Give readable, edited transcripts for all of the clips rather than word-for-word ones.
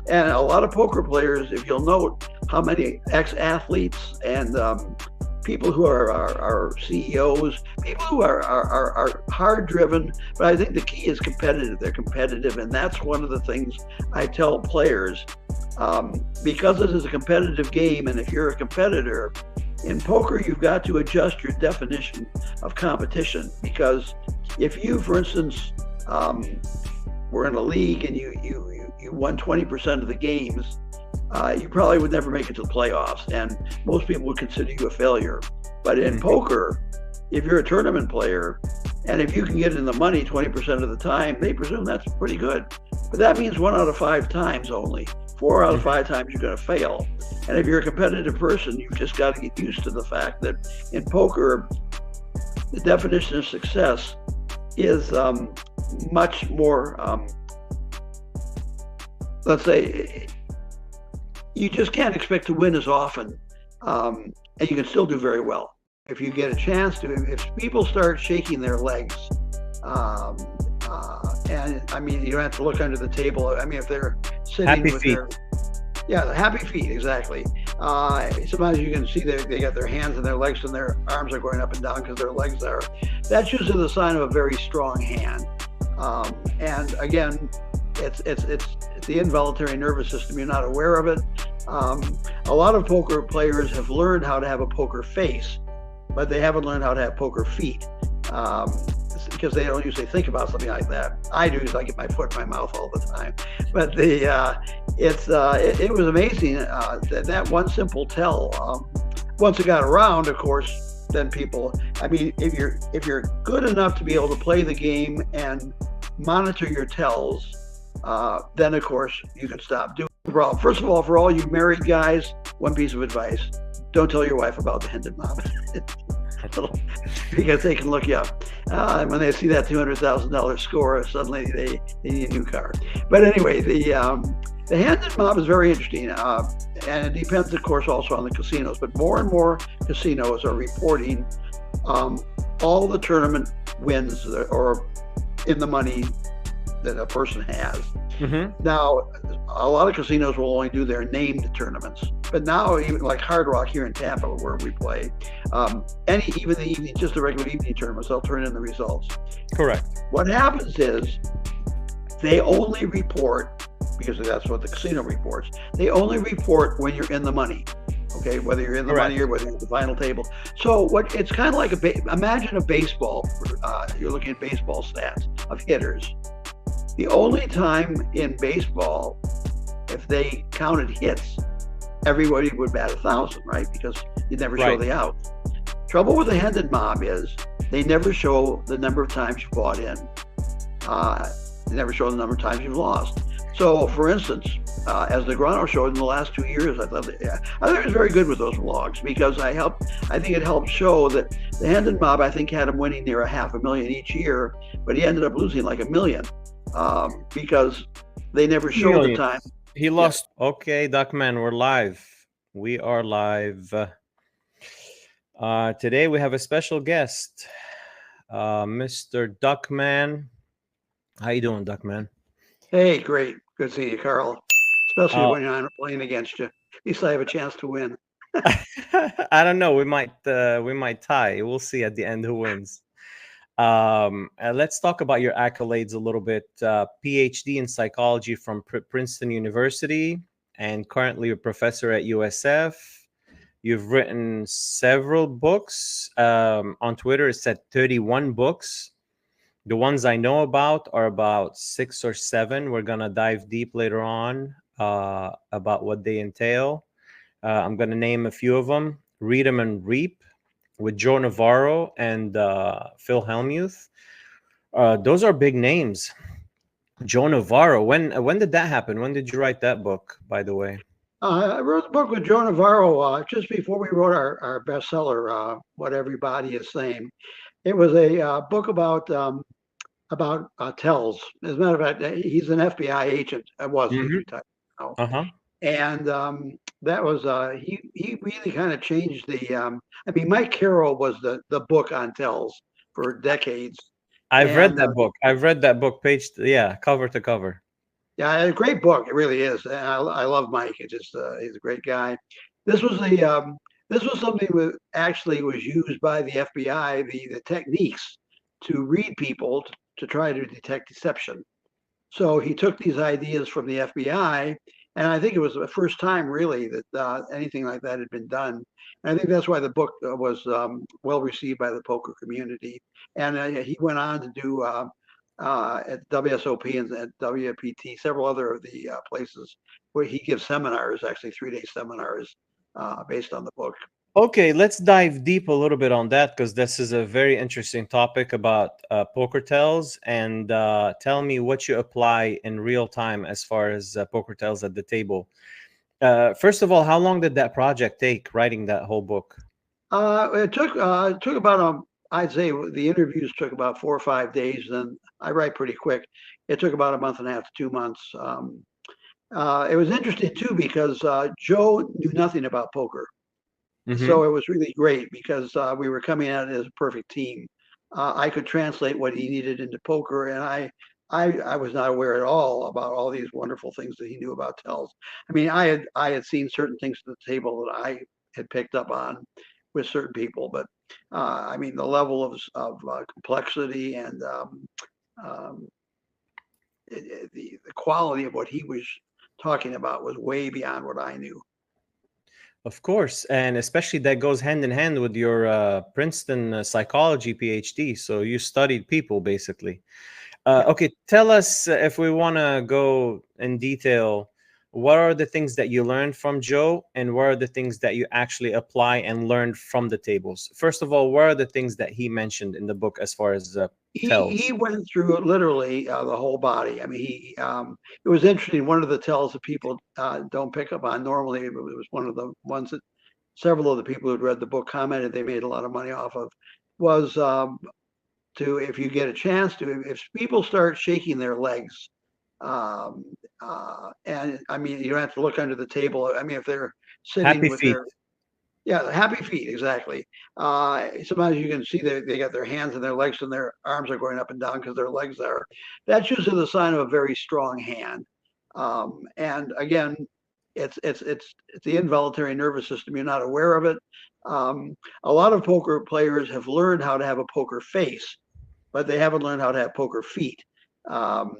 And a lot of poker players, if you'll note how many ex-athletes and people who are CEOs, people who are hard-driven, but I think the key is competitive. They're competitive, and that's one of the things I tell players. Because it is a competitive game, and if you're a competitor, in poker, you've got to adjust your definition of competition. Because if you, for instance, were in a league and you won 20% of the games, you probably would never make it to the playoffs, and most people would consider you a failure. But in poker, if you're a tournament player, and if you can get in the money 20% of the time, they presume that's pretty good. But that means 1 out of 5 times only. 4 out of 5 times you're going to fail. And if you're a competitive person, you've just got to get used to the fact that in poker, the definition of success is much more, let's say, you just can't expect to win as often, and you can still do very well. If you get a chance to, if people start shaking their legs, and I mean, you don't have to look under the table. I mean, if they're sitting happy with feet. the happy feet, exactly. Sometimes you can see they got their hands and their legs and their arms are going up and down because their legs are. That's usually the sign of a very strong hand. And again, it's the involuntary nervous system. You're not aware of it. A lot of poker players have learned how to have a poker face, but they haven't learned how to have poker feet. Because they don't usually think about something like that. I do, because I get my foot in my mouth all the time. But it was amazing that one simple tell. Once it got around, of course, then people. I mean, if you're good enough to be able to play the game and monitor your tells, then of course you can stop doing the problem. First of all, for all you married guys, one piece of advice: don't tell your wife about the Hendon Mob. Because they can look you up. When they see that $200,000 score, suddenly they need a new car. But anyway, the Hendon Mob is very interesting, and it depends, of course, also on the casinos. But more and more casinos are reporting all the tournament wins or in the money that a person has. Now, a lot of casinos will only do their named tournaments, but now even like Hard Rock here in Tampa, where we play, even the evening, just the regular evening tournaments, they'll turn in the results. Correct. What happens is they only report, because that's what the casino reports, they only report when you're in the money. Okay, whether you're in the money or whether you're at the final table. So it's kind of like imagine a baseball. You're looking at baseball stats of hitters. The only time in baseball, if they counted hits, everybody would bat 1,000, right? Because you never show the outs. Trouble with the Hendon Mob is they never show the number of times you bought in. They never show the number of times you've lost. So, for instance, as Negreanu showed in the last 2 years, I thought it was very good with those vlogs, because I think it helped show that the Hendon Mob, I think, had him winning near $500,000 each year, but he ended up losing like $1 million because they never showed the time. He lost. Yeah. Okay, Duckman, we're live. We are live. Today we have a special guest, Mr. Duckman. How you doing, Duckman? Hey, great. Good seeing you, Carl. Especially when I'm playing against you. At least I have a chance to win. I don't know. We might tie. We'll see at the end who wins. Let's talk about your accolades a little bit. PhD in psychology from Princeton University, and currently a professor at USF. You've written several books. On Twitter, it said 31 books. The ones I know about are about 6 or 7. We're going to dive deep later on about what they entail. I'm going to name a few of them. Read 'em and Reap with Joe Navarro and Phil Hellmuth. Those are big names. Joe Navarro. When did that happen? When did you write that book, by the way? I wrote the book with Joe Navarro just before we wrote our bestseller, What Everybody Is Saying. It was a book about tells. As a matter of fact, he's an FBI agent. I was retired now. And that was he really kind of changed the. I mean, Mike Carroll was the book on tells for decades. I've read that book. I've read that book cover to cover. Yeah, a great book. It really is. And I love Mike. It's just he's a great guy. This was this was something that actually was used by the FBI, the techniques to read people to try to detect deception. So he took these ideas from the FBI, and I think it was the first time really that anything like that had been done. And I think that's why the book was well received by the poker community. And he went on to do at WSOP and at WPT, several other of the places where he gives seminars, actually 3-day seminars based on the book. Okay, let's dive deep a little bit on that, because this is a very interesting topic about poker tells. And tell me what you apply in real time as far as poker tells at the table. First of all, how long did that project take, writing that whole book? It took about I'd say the interviews took about 4 or 5 days. Then I write pretty quick. It took about a month and a half to 2 months. It was interesting too because Joe knew nothing about poker. So it was really great because we were coming at it as a perfect team. I could translate what he needed into poker, and I was not aware at all about all these wonderful things that he knew about tells. I mean, I had seen certain things at the table that I had picked up on with certain people, but I mean, the level of complexity and um, the quality of what he was talking about was way beyond what I knew. Of course, and especially that goes hand in hand with your Princeton psychology PhD. So you studied people, basically. Yeah. Okay, tell us, if we want to go in detail, what are the things that you learned from Joe, and what are the things that you actually apply and learned from the tables? First of all, what are the things that he mentioned in the book as far as He tells? went through it literally the whole body. I mean, it was interesting. One of the tells that people don't pick up on normally, it was one of the ones that several of the people who'd read the book commented they made a lot of money off of, was to, if you get a chance to, if people start shaking their legs, um, and I mean, you don't have to look under the table. I mean, if they're sitting Happy with feet. their, yeah, happy feet, exactly. Sometimes you can see they got their hands and their legs and their arms are going up and down because their legs are. That's usually the sign of a very strong hand. And again, it's the involuntary nervous system. You're not aware of it. A lot of poker players have learned how to have a poker face, but they haven't learned how to have poker feet. Um,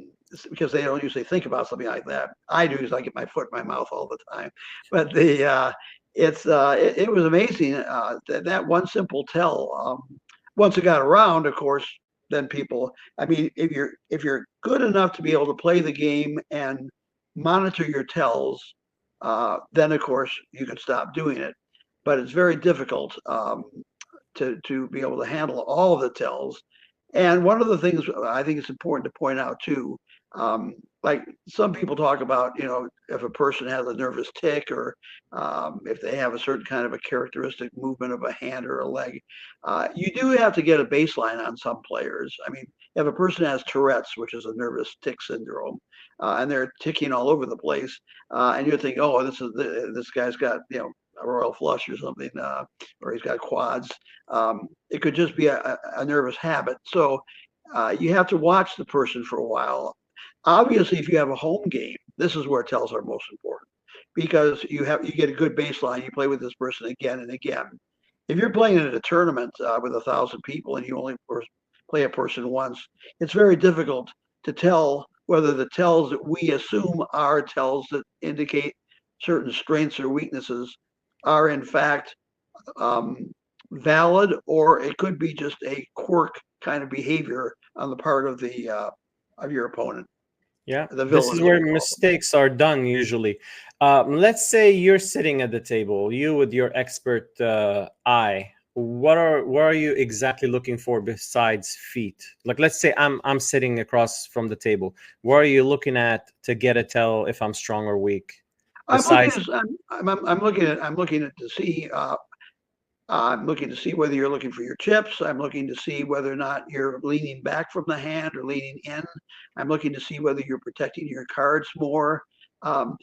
because they don't usually think about something like that. I do, is I get my foot in my mouth all the time. But it was amazing that one simple tell. Once it got around, of course, then people. I mean, if you're good enough to be able to play the game and monitor your tells, then of course you can stop doing it. But it's very difficult to be able to handle all of the tells. And one of the things I think it's important to point out too, like some people talk about, you know, if a person has a nervous tick or if they have a certain kind of a characteristic movement of a hand or a leg, you do have to get a baseline on some players. I mean, if a person has Tourette's, which is a nervous tick syndrome, and they're ticking all over the place, and you think, oh, this guy's got, you know, a royal flush or something, or he's got quads. It could just be a nervous habit. So you have to watch the person for a while. Obviously, if you have a home game, this is where tells are most important because you get a good baseline. You play with this person again and again. If you're playing at a tournament with 1,000 people and you only play a person once, it's very difficult to tell whether the tells that we assume are tells that indicate certain strengths or weaknesses are in fact um, valid, or it could be just a quirk kind of behavior on the part of your opponent, Yeah, the this villain, is as where we call them. mistakes are done usually. Let's say you're sitting at the table, you with your expert eye. What are you exactly looking for besides feet? Like, let's say I'm sitting across from the table. What are you looking at to get a tell if I'm strong or weak? I'm looking Besides, at I'm looking at to see I'm looking to see whether you're looking for your chips. I'm looking to see whether or not you're leaning back from the hand or leaning in. I'm looking to see whether you're protecting your cards more. Um,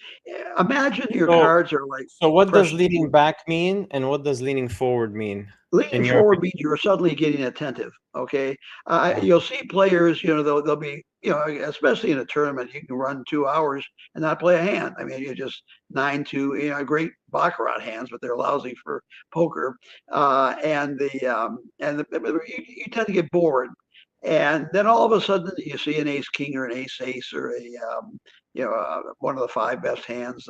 Imagine your so cards are like so what does precious leaning jewels. back mean, and what does leaning forward mean? Leaning in your forward opinion? means you're suddenly getting attentive. Okay, Oh. you'll see players. They'll be, especially in a tournament, you can run 2 hours and not play a hand. I mean, you're just 9-2. Great baccarat hands, but they're lousy for poker. You tend to get bored. And then all of a sudden, you see an ace king or an ace ace or one of the five best hands,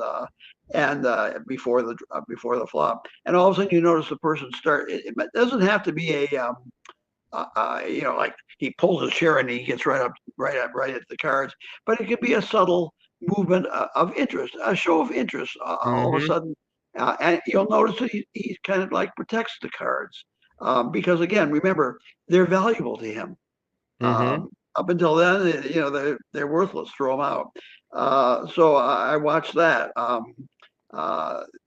and before the flop, and all of a sudden you notice the person start. It doesn't have to be like he pulls his chair and he gets right at the cards, but it could be a subtle movement of interest, a show of interest. All of a Mm-hmm. sudden, and you'll notice that he kind of like protects the cards, because again, remember, they're valuable to him. Mm-hmm. Up until then, they're worthless. Throw them out. So I watched that.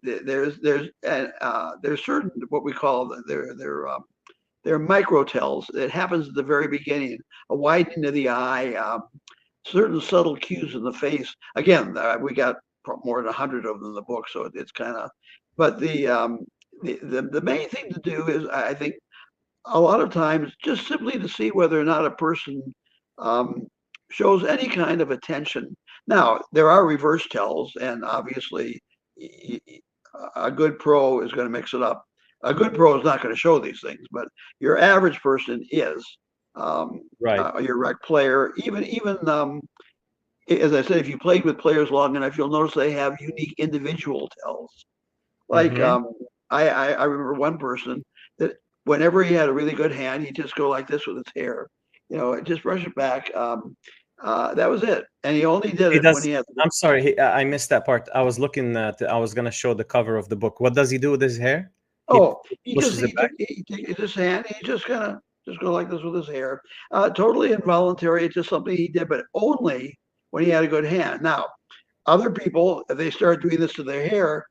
There's certain what we call they're micro tells. It happens at the very beginning, a widening of the eye, certain subtle cues in the face. Again, we got more than 100 of them in the book, so it's kind of. But the main thing to do is, I think, a lot of times just simply to see whether or not a person um, shows any kind of attention. Now, there are reverse tells, and obviously, a good pro is going to mix it up. A good pro is not going to show these things, but your average person is. Right. Your rec player, even as I said, if you played with players long enough, you'll notice they have unique individual tells. Like Mm-hmm. I remember one person that whenever he had a really good hand, he'd just go like this with his hair, just brush it back. That was it, and he only did He it when does. he had. I'm sorry, I missed that part. I was looking at. I was gonna show the cover of the book. What does he do with his hair? He Oh, he just pushes it he back. took he takes his hand. He just kind of just go like this with his hair. Totally involuntary. It's just something he did, but only when he had a good hand. Now, other people, if they start doing this to their hair,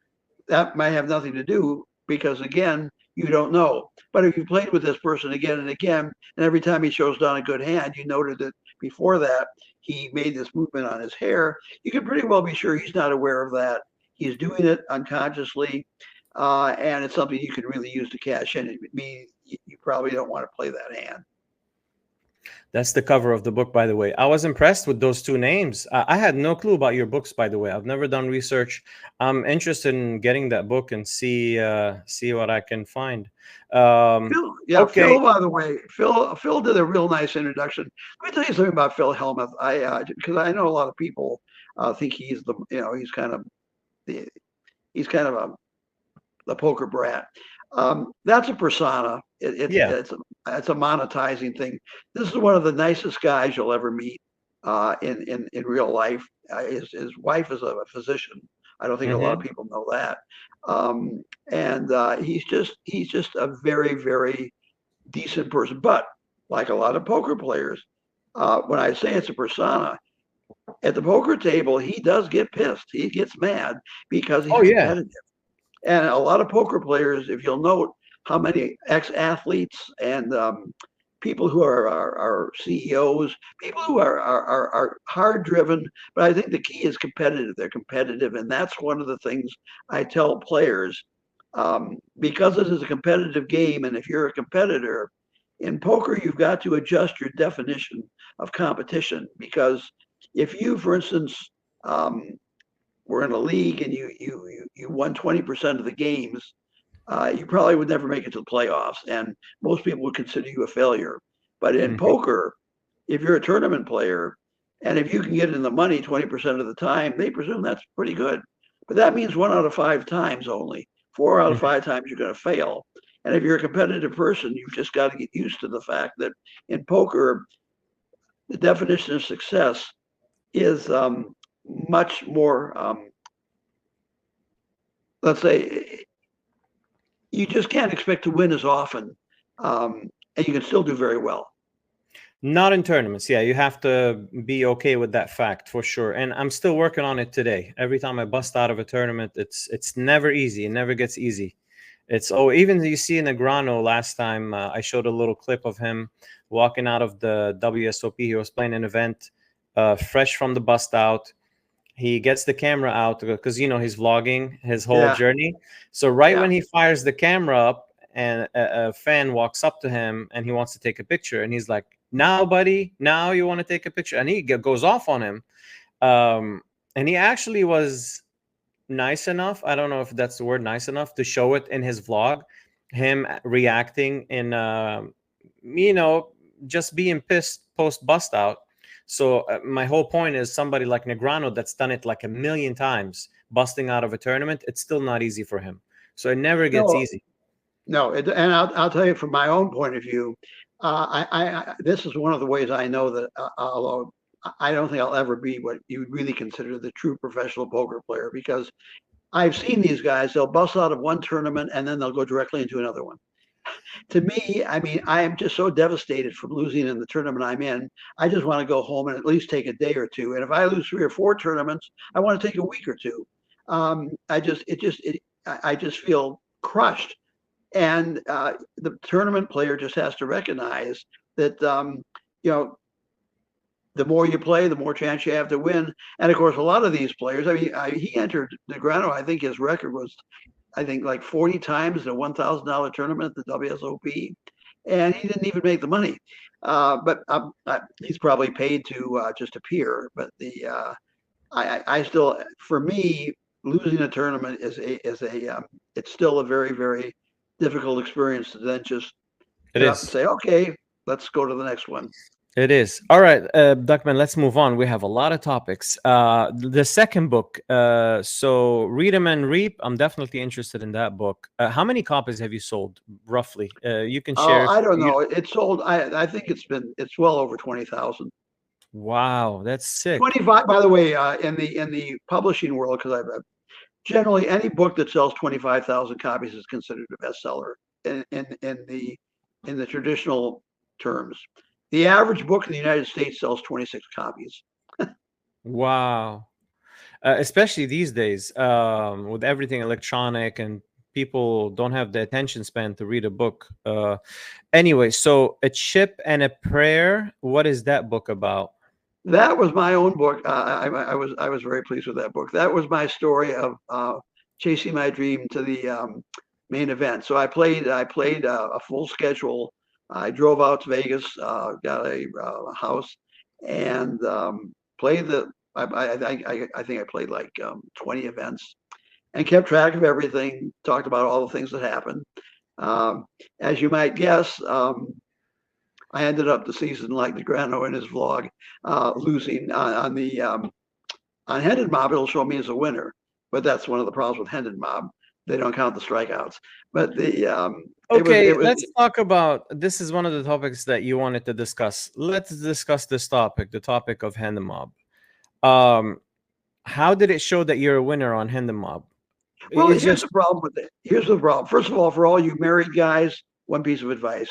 that might have nothing to do because again, you don't know. But if you played with this person again and again, and every time he shows down a good hand, you noted that before that he made this movement on his hair, you can pretty well be sure he's not aware of that. He's doing it unconsciously, and it's something you can really use to cash in. It means you probably don't want to play that hand. That's the cover of the book, by the way. I was impressed with those two names. I had no clue about your books, by the way. I've never done research. I'm interested in getting that book and see what I can find. Phil, yeah, Okay. Phil. By the way, Phil did a real nice introduction. Let me tell you something about Phil Hellmuth. Because I know a lot of people think he's he's kind of the poker brat. That's a persona. Yeah. It's a monetizing thing. This is one of the nicest guys you'll ever meet in real life. His wife is a physician. I don't think a lot of Mm-hmm. people know that. And he's just a very, very decent person. But like a lot of poker players, when I say it's a persona, at the poker table, he does get pissed. He gets mad because he's Oh yeah. competitive. And a lot of poker players, if you'll note how many ex-athletes and people who are CEOs, people who are hard driven, but I think the key is competitive. They're competitive, and that's one of the things I tell players, because it is a competitive game, and if you're a competitor in poker, you've got to adjust your definition of competition. Because if you, for instance, were in a league and you won 20% of the games, you probably would never make it to the playoffs, and most people would consider you a failure. But in Mm-hmm. poker, if you're a tournament player, and if you can get in the money 20% of the time, they presume that's pretty good. But that means 1 out of 5 times only. 4 out of 5 times you're going to fail. And if you're a competitive person, you've just got to get used to the fact that in poker, the definition of success is much more, let's say, you just can't expect to win as often, and you can still do very well. Not in tournaments. Yeah, you have to be okay with that fact for sure. And I'm still working on it today. Every time I bust out of a tournament, it's never easy. It never gets easy. Even you see Negreanu last time, I showed a little clip of him walking out of the WSOP. He was playing an event, fresh from the bust out. He gets the camera out because he's vlogging his whole Yeah, journey. So right yeah, when he fires the camera up and a fan walks up to him and he wants to take a picture, and he's like, "Now, buddy, now you want to take a picture?" And he goes off on him. And he actually was nice enough, I don't know if that's the word, nice enough, to show it in his vlog, him reacting in just being pissed post bust out. So my whole point is, somebody like Negreanu that's done it like a million times, busting out of a tournament, it's still not easy for him. So it never gets easy. No, and I'll tell you from my own point of view, this is one of the ways I know that, although I don't think I'll ever be what you would really consider the true professional poker player, because I've seen these guys, they'll bust out of one tournament and then they'll go directly into another one. To me, I mean, I am just so devastated from losing in the tournament I'm in. I just want to go home and at least take a day or two. And if I lose 3 or 4 tournaments, I want to take a week or two. I just feel crushed. And the tournament player just has to recognize that, the more you play, the more chance you have to win. And of course, a lot of these players, I mean, he entered Negreanu, I think his record was, like 40 times in a $1,000 tournament at the WSOP, and he didn't even make the money. But he's probably paid to just appear. But I still, for me, losing a tournament is it's still a very, very difficult experience to then just get up and say, okay, let's go to the next one. It is. All right, Duckman, let's move on. We have a lot of topics. The second book, so Read 'em and Reap, I'm definitely interested in that book. How many copies have you sold, roughly? You can share. I don't know. It's sold, I think it's well over 20,000. Wow, that's sick. 25, by the way, in the publishing world, because I've generally any book that sells 25,000 copies is considered a bestseller in the traditional terms. The average book in the United States sells 26 copies. Wow. Especially these days, with everything electronic and people don't have the attention span to read a book. Anyway, so A Chip and a Prayer, what is that book about? That was my own book. I was very pleased with that book. That was my story of chasing my dream to the main event. So I played a full schedule. I drove out to Vegas, got a house, and played the. I think I played like 20 events, and kept track of everything. Talked about all the things that happened. As you might guess, I ended up the season like Negreanu in his vlog, losing on Hendon Mob. It'll show me as a winner, but that's one of the problems with Hendon Mob. They don't count the strikeouts. But let's talk about, this is one of the topics that you wanted to discuss. Let's discuss this topic, the topic of Hendon Mob. How did it show that you're a winner on Hendon Mob? Well, here's the problem with it. Here's the problem. First of all, for all you married guys, one piece of advice: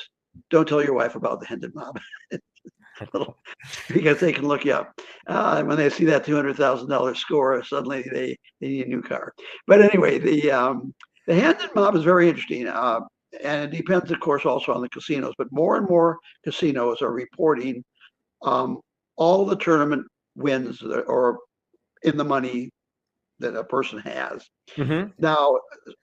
don't tell your wife about the Hendon Mob. Because they can look you up. When they see that $200,000 score, suddenly they need a new car. But anyway, the Hendon Mob is very interesting, and it depends, of course, also on the casinos. But more and more casinos are reporting all the tournament wins or in the money that a person has. Mm-hmm. Now,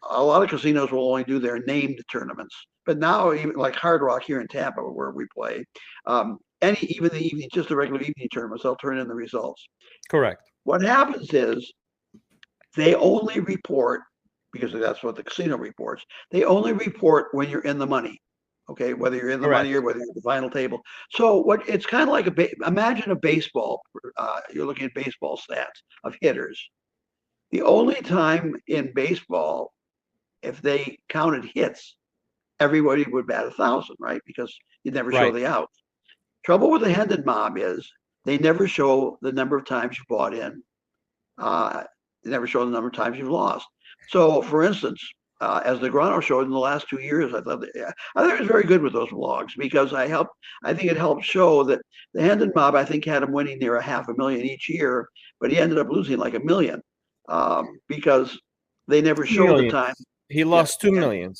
a lot of casinos will only do their named tournaments, but now even like Hard Rock here in Tampa, where we play, even the evening, just the regular evening tournaments, they'll turn in the results. Correct. What happens is they only report, because that's what the casino reports, they only report when you're in the money. Okay, whether you're in the money or whether you're at the final table. So it's kind of like imagine a baseball. You're looking at baseball stats of hitters. The only time in baseball, if they counted hits, everybody would bat 1,000, right? Because you never show the outs. Trouble with the Hendon Mob is they never show the number of times you bought in. They never show the number of times you've lost. So, for instance, as Negreanu showed in the last 2 years, I thought it was very good with those vlogs, because I think it helped show that the Hendon Mob, I think, had him winning near $500,000 each year, but he ended up losing like $1 million because they never showed the time. He lost 2 million.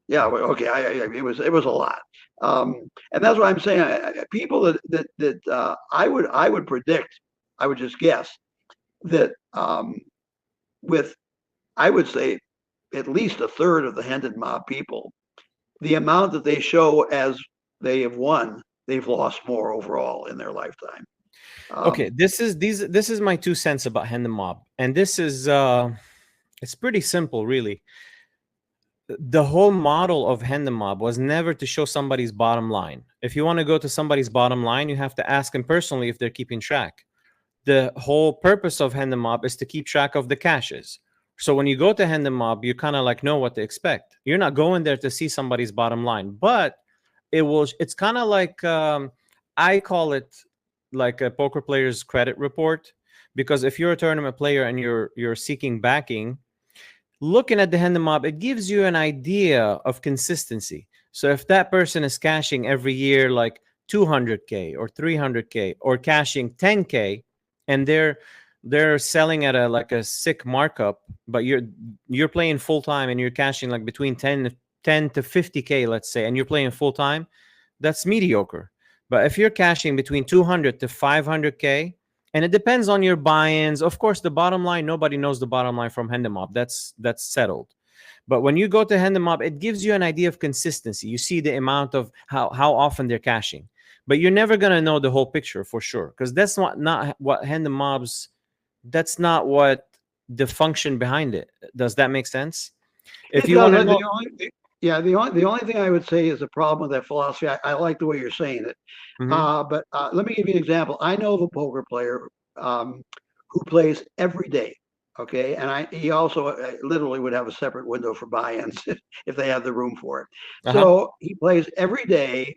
Yeah, okay, it was a lot, and that's what I'm saying. People that I would predict, I would just guess that with, I would say, at least a third of the Hendon Mob people the amount that they show as they have won, they've lost more overall in their lifetime. Okay, this is my 2 cents about Hendon Mob, and this is it's pretty simple, really. The whole model of Hendon Mob was never to show somebody's bottom line. If you want to go to somebody's bottom line, you have to ask them personally if they're keeping track. The whole purpose of Hendon Mob is to keep track of the caches. So when you go to Hendon Mob, you kind of like know what to expect. You're not going there to see somebody's bottom line, but it's kind of like I call it like a poker player's credit report, because if you're a tournament player and you're seeking backing, looking at the Hendon Mob, it gives you an idea of consistency. So if that person is cashing every year like 200K or 300K or cashing 10K, and they're selling at a sick markup, but you're playing full time and you're cashing like between 10 to 50K, let's say, and you're playing full time, that's mediocre. But if you're cashing between 200 to 500K, and it depends on your buy-ins. Of course, the bottom line, nobody knows the bottom line from Hendon Mob. That's settled. But when you go to Hendon Mob, it gives you an idea of consistency. You see the amount of how often they're cashing. But you're never going to know the whole picture for sure, because that's not what Hendon Mob's, that's not what the function behind it. Does that make sense? If you want to know... The only thing I would say is a problem with that philosophy. I like the way you're saying it. But let me give you an example. I know of a poker player who plays every day. Okay, and he also literally would have a separate window for buy-ins if they had the room for it. So he plays every day,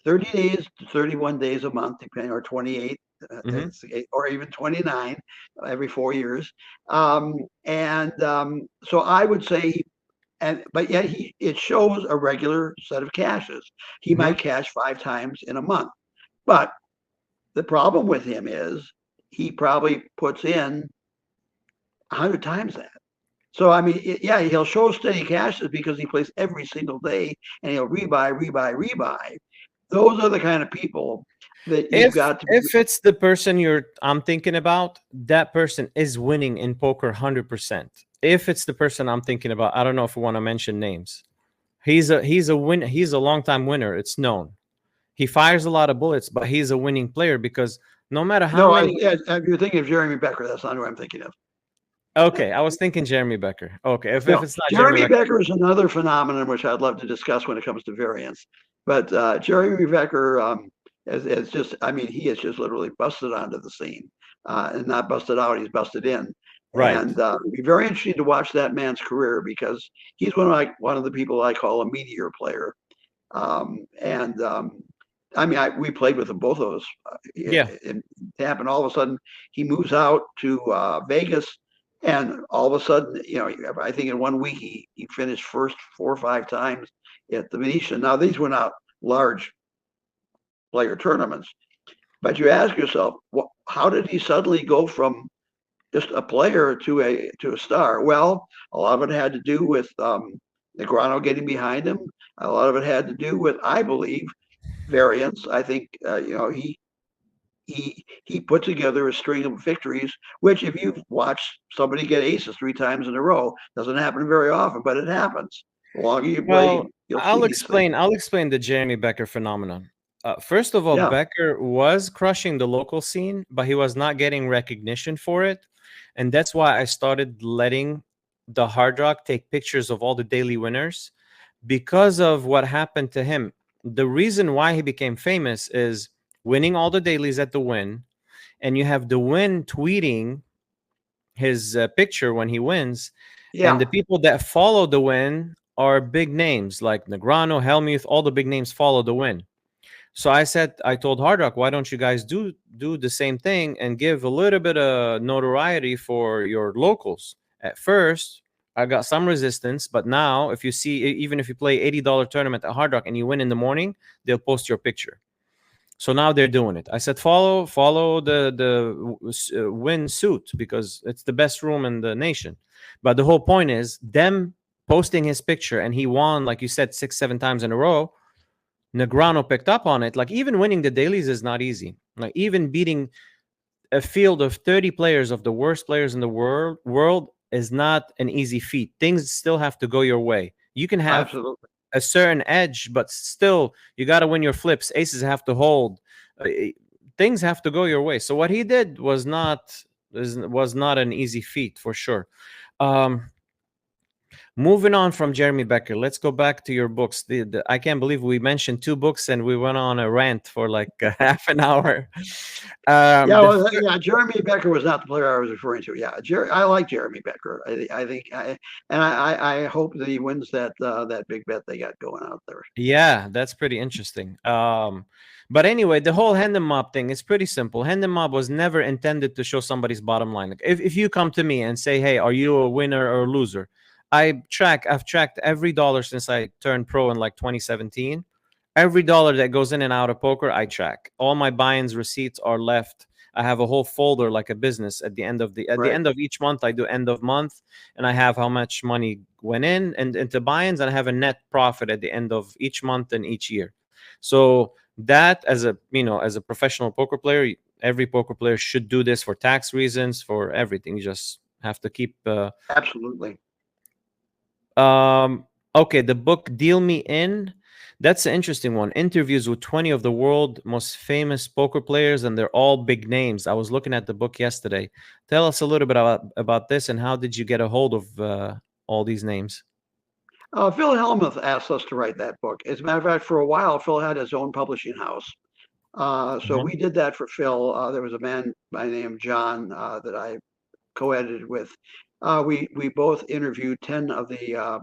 30 days to 31 days a month, depending, or 28, or even 29 every 4 years. So I would say. But yet it shows a regular set of caches. He might cash 5 times in a month. But the problem with him is he probably puts in 100 times that. So, I mean, he'll show steady caches because he plays every single day, and he'll rebuy. Those are the kind of people that you've got to... If it's the person I'm thinking about, that person is winning in poker 100%. If it's the person I'm thinking about, I don't know if we want to mention names. He's a long-time winner. It's known. He fires a lot of bullets, but he's a winning player because no matter how many... if you're thinking of Jeremy Becker, that's not who I'm thinking of. Okay, I was thinking Jeremy Becker. Okay, if it's not Jeremy Becker is another phenomenon which I'd love to discuss when it comes to variance. But Jeremy Becker is just, I mean, he has just literally busted onto the scene, and not busted out, he's busted in. Right. And it'd be very interesting to watch that man's career because he's one of the people I call a meteor player. I mean, we played with them, both of us. It happened all of a sudden. He moves out to Vegas, and all of a sudden, I think in 1 week he finished first 4 or 5 times at the Venetian. Now these were not large player tournaments, but you ask yourself, how did he suddenly go from just a player to a star? Well, a lot of it had to do with Negreanu getting behind him. A lot of it had to do with, I believe, variance. I think he put together a string of victories, which if you've watched somebody get aces 3 times in a row, doesn't happen very often, but it happens. The longer you play, I'll explain the Jeremy Becker phenomenon. First of all, Becker was crushing the local scene, but he was not getting recognition for it. And that's why I started letting the Hard Rock take pictures of all the daily winners because of what happened to him. The reason why he became famous is winning all the dailies at the Win, and you have the Win tweeting his picture when he wins. And the people that follow the Win are big names like Negreanu, Helmuth, all the big names follow the Win. So I told Hard Rock, why don't you guys do the same thing and give a little bit of notoriety for your locals? At first, I got some resistance, but now if you see, even if you play $80 tournament at Hard Rock and you win in the morning, they'll post your picture. So now they're doing it. I said, follow the Win suit because it's the best room in the nation. But the whole point is them posting his picture, and he won, like you said, 6-7 times in a row. Negreanu picked up on it. Like, even winning the dailies is not easy. Like, even beating a field of 30 players of the worst players in the world is not an easy feat. Things still have to go your way. You can have a certain edge, but still you got to win your flips. Aces have to hold. Things have to go your way. So what he did was not an easy feat for sure. Moving on from Jeremy Becker, let's go back to your books. I can't believe we mentioned 2 books and we went on a rant for like half an hour. Jeremy Becker was not the player I was referring to. Yeah, I like Jeremy Becker. I hope that he wins that big bet they got going out there. Yeah, that's pretty interesting. But anyway, the whole Hendon Mob thing is pretty simple. Hendon Mob was never intended to show somebody's bottom line. Like if you come to me and say, "Hey, are you a winner or a loser?" I've tracked every dollar since I turned pro in like 2017. Every dollar that goes in and out of poker, I track. All my buy-ins receipts are left. I have a whole folder like a business at the end of the end of each month. I do end of month, and I have how much money went in and into buy-ins, and I have a net profit at the end of each month and each year. So that, as a professional poker player, every poker player should do this for tax reasons, for everything. You just have to keep absolutely. Okay, the book Deal Me In, that's an interesting one. Interviews with 20 of the world most famous poker players, and they're all big names. I was looking at the book yesterday. Tell us a little bit about this, and how did you get a hold of all these names? Phil Hellmuth asked us to write that book. As a matter of fact, for a while, Phil had his own publishing house. So we did that for Phil. There was a man by the name of John that I co-edited with. We both interviewed 10 of the,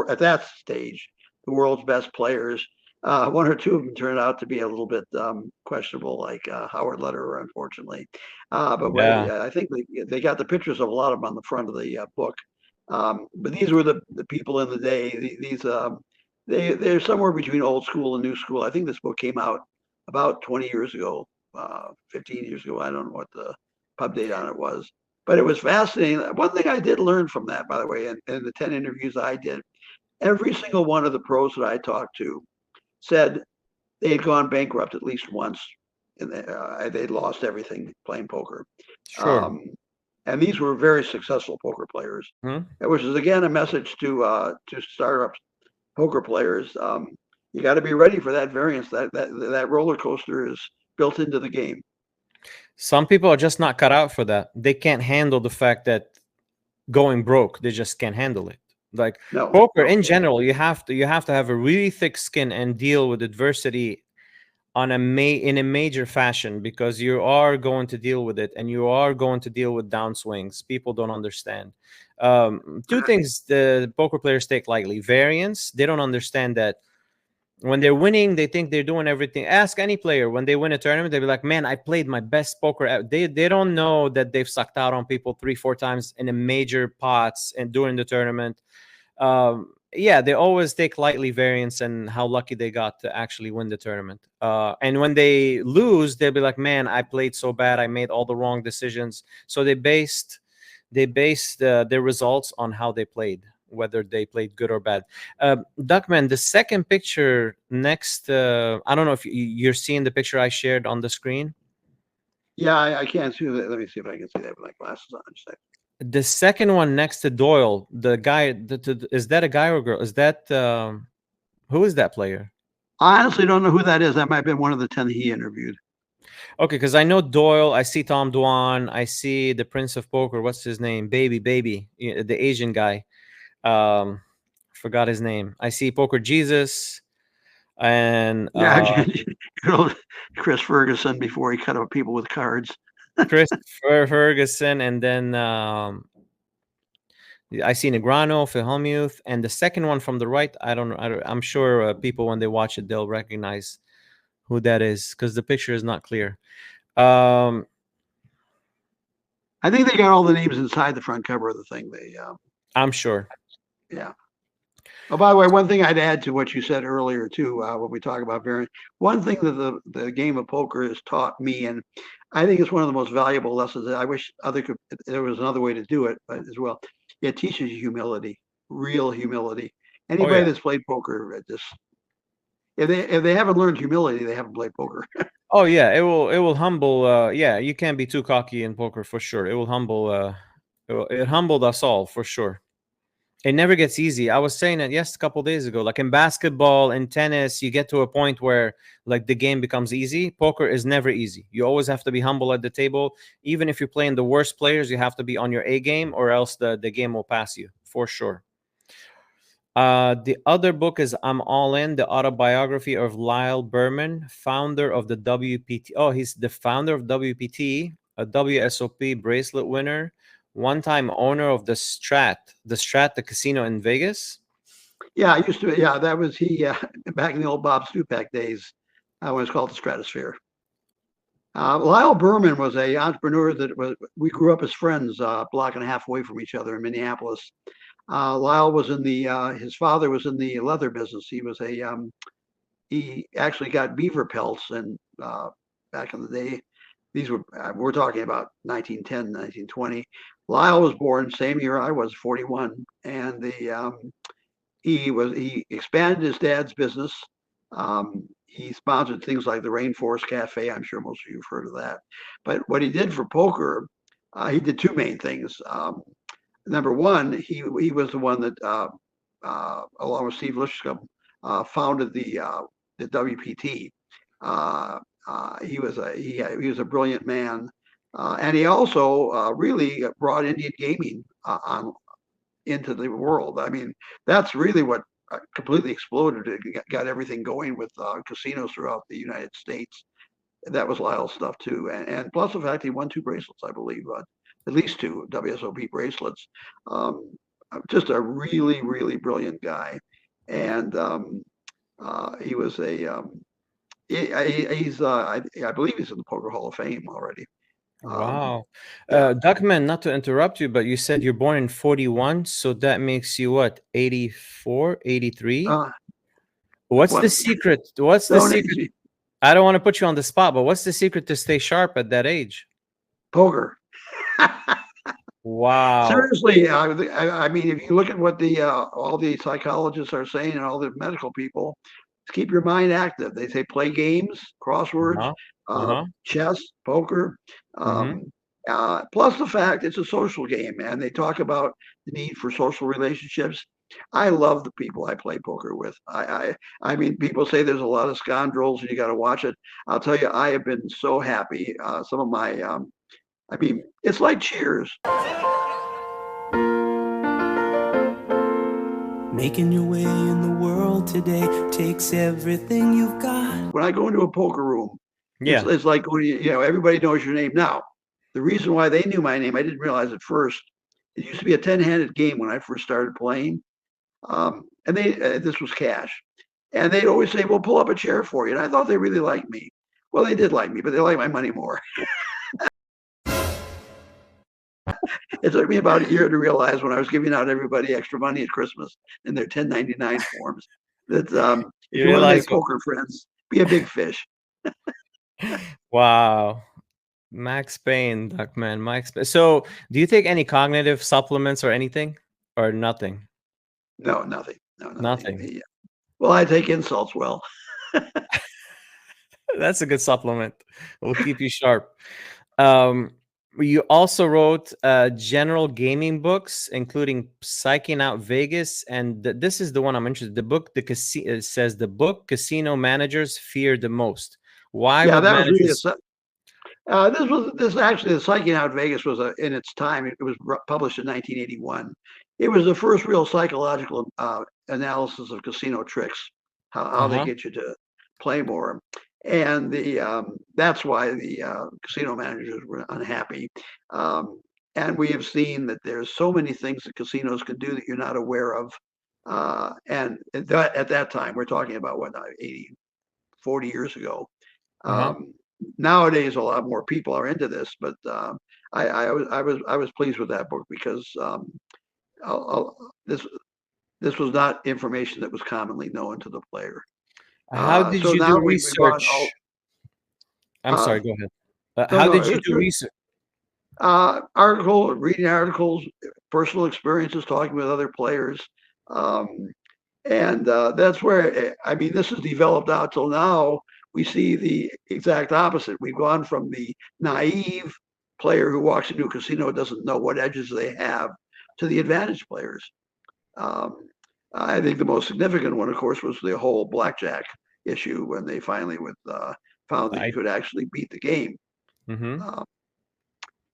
at that stage, the world's best players. 1 or 2 of them turned out to be a little bit questionable, like Howard Lederer, unfortunately. I think they got the pictures of a lot of them on the front of the book. But these were the people in the day. They're somewhere between old school and new school. I think this book came out about 20 years ago, 15 years ago. I don't know what the pub date on it was. But it was fascinating. One thing I did learn from that, by the way, in the 10 interviews I did, every single one of the pros that I talked to said they had gone bankrupt at least once, and they'd lost everything playing poker. Sure. And these were very successful poker players, which is, again, a message to startup poker players. You got to be ready for that variance. That roller coaster is built into the game. Some people are just not cut out for that. They can't handle the fact that going broke. They just can't handle it. Like poker in general, you have to have a really thick skin and deal with adversity in a major fashion, because you are going to deal with it, and you are going to deal with downswings. People don't understand. 2 things the poker players take lightly: variance. They don't understand that when they're winning, they think they're doing everything. Ask any player when they win a tournament, they'll be like, "Man, I played my best poker." They don't know that they've sucked out on people 3-4 times in a major pots and during the tournament. They always take lightly variance and how lucky they got to actually win the tournament. And when they lose, they'll be like, "Man, I played so bad. I made all the wrong decisions." So they based their results on how they played, whether they played good or bad. Duckman, the second picture next, I don't know if you're seeing the picture I shared on the screen. Yeah, I can't see that. Let me see if I can see that with my glasses on. The second one next to Doyle, the guy, is that a guy or a girl? Is that, who is that player? I honestly don't know who that is. That might have been one of the 10 he interviewed. Okay, because I know Doyle. I see Tom Dwan. I see the Prince of Poker. What's his name? Baby, the Asian guy. Forgot his name. I see Poker Jesus, and Chris Ferguson before he cut up people with cards. Chris Ferguson, and then I see Negreanu, Phil Hellmuth, and the second one from the right. I'm sure people, when they watch it, they'll recognize who that is, because the picture is not clear. I think they got all the names inside the front cover of the thing. I'm sure. Yeah. Oh, by the way, one thing I'd add to what you said earlier too, when we talk about variance, one thing that the game of poker has taught me, and I think it's one of the most valuable lessons. I wish there was another way to do it, but as well, it teaches you humility, real humility. Anybody that's played poker, if they haven't learned humility, they haven't played poker. Oh yeah, it will humble. You can't be too cocky in poker for sure. It will humble. It humbled us all for sure. It never gets easy. I was saying it a couple days ago. Like in basketball and tennis, you get to a point where like the game becomes easy. Poker is never easy. You always have to be humble at the table. Even if you're playing the worst players, you have to be on your A game, or else the game will pass you for sure. The other book is I'm All In, the autobiography of Lyle Berman, founder of the WPT. Oh, he's the founder of WPT, a WSOP bracelet winner, one-time owner of the the casino in Vegas. Yeah, I used to. Yeah, that was he back in the old Bob Stupak days. When it was called the Stratosphere. Lyle Berman was a entrepreneur that we grew up as friends, a block and a half away from each other in Minneapolis. Lyle was in the his father was in the leather business. He was he actually got beaver pelts, and back in the day, these were we're talking about 1910, 1920. Lyle was born same year I was, 41, and he expanded his dad's business. He sponsored things like the Rainforest Cafe. I'm sure most of you have heard of that. But what he did for poker, he did two main things. Number one, he was the one that, along with Steve Lishcomb, founded the WPT. He was a brilliant man, and he also really brought Indian gaming on into the world. I mean, that's really what completely exploded. It got everything going with casinos throughout the United States. That was Lyle's stuff too, and plus the fact he won two bracelets, I believe, at least two WSOP bracelets. Just a really, really brilliant guy, and he was he's I believe he's in the Poker Hall of Fame already. Wow. Yeah. Duckman, not to interrupt you, but you said you're born in 41, so that makes you what, 84, 83? What's the What? secret? What's the Don't secret? easy I don't want to put you on the spot, but what's the secret to stay sharp at that age? poker. Wow. Seriously, I mean, if you look at what the all the psychologists are saying and all the medical people, keep your mind active. They say play games, crosswords, Uh-huh. Uh-huh. chess, poker. Mm-hmm. Plus the fact it's a social game, and they talk about the need for social relationships. I love the people I play poker with. I mean, people say there's a lot of scoundrels and you got to watch it. I'll tell you, I have been so happy. Some of my, I mean, it's like Cheers. Making your way in the world today takes everything you've got. When I go into a poker room, Yeah. it's like going, everybody knows your name. Now, the reason why they knew my name, I didn't realize at first. It used to be a 10-handed game when I first started playing. And this was cash. And they'd always say, "We'll pull up a chair for you." And I thought they really liked me. Well, they did like me, but they like my money more. It took me about a year to realize when I was giving out everybody extra money at Christmas in their 1099 forms that if You you want to realize make poker friends, be a big fish. wow. Max Payne, Duckman, Max Payne. So, do you take any cognitive supplements or anything, or nothing? No, nothing. No, nothing. Nothing. Well, I take insults well. That's a good supplement. Will keep you sharp. You also wrote general gaming books, including Psyching Out Vegas, and this is the one I'm interested. The book, it says the book casino managers fear the most. Why Yeah, would that was really managers? this actually, the Psyching Out Vegas was in its time. It was published in 1981. It was the first real psychological analysis of casino tricks, how they Uh-huh. get you to play more, and that's why the casino managers were unhappy. And we have seen that there's so many things that casinos can do that you're not aware of. And at that time, we're talking about what, 80, 40 years ago. Uh-huh. Nowadays, a lot more people are into this, but I was pleased with that book because this was not information that was commonly known to the player. How did So you now do we've gone all. research? I'm Uh, sorry, go ahead. no, How no, did you do research? reading articles, personal experiences, talking with other players, um, and that's where I mean this has developed out till now. We see the exact opposite. We've gone from the naive player who walks into a casino doesn't know what edges they have to the advantage players. I think the most significant one, of course, was the whole blackjack issue when they finally found that you could actually beat the game.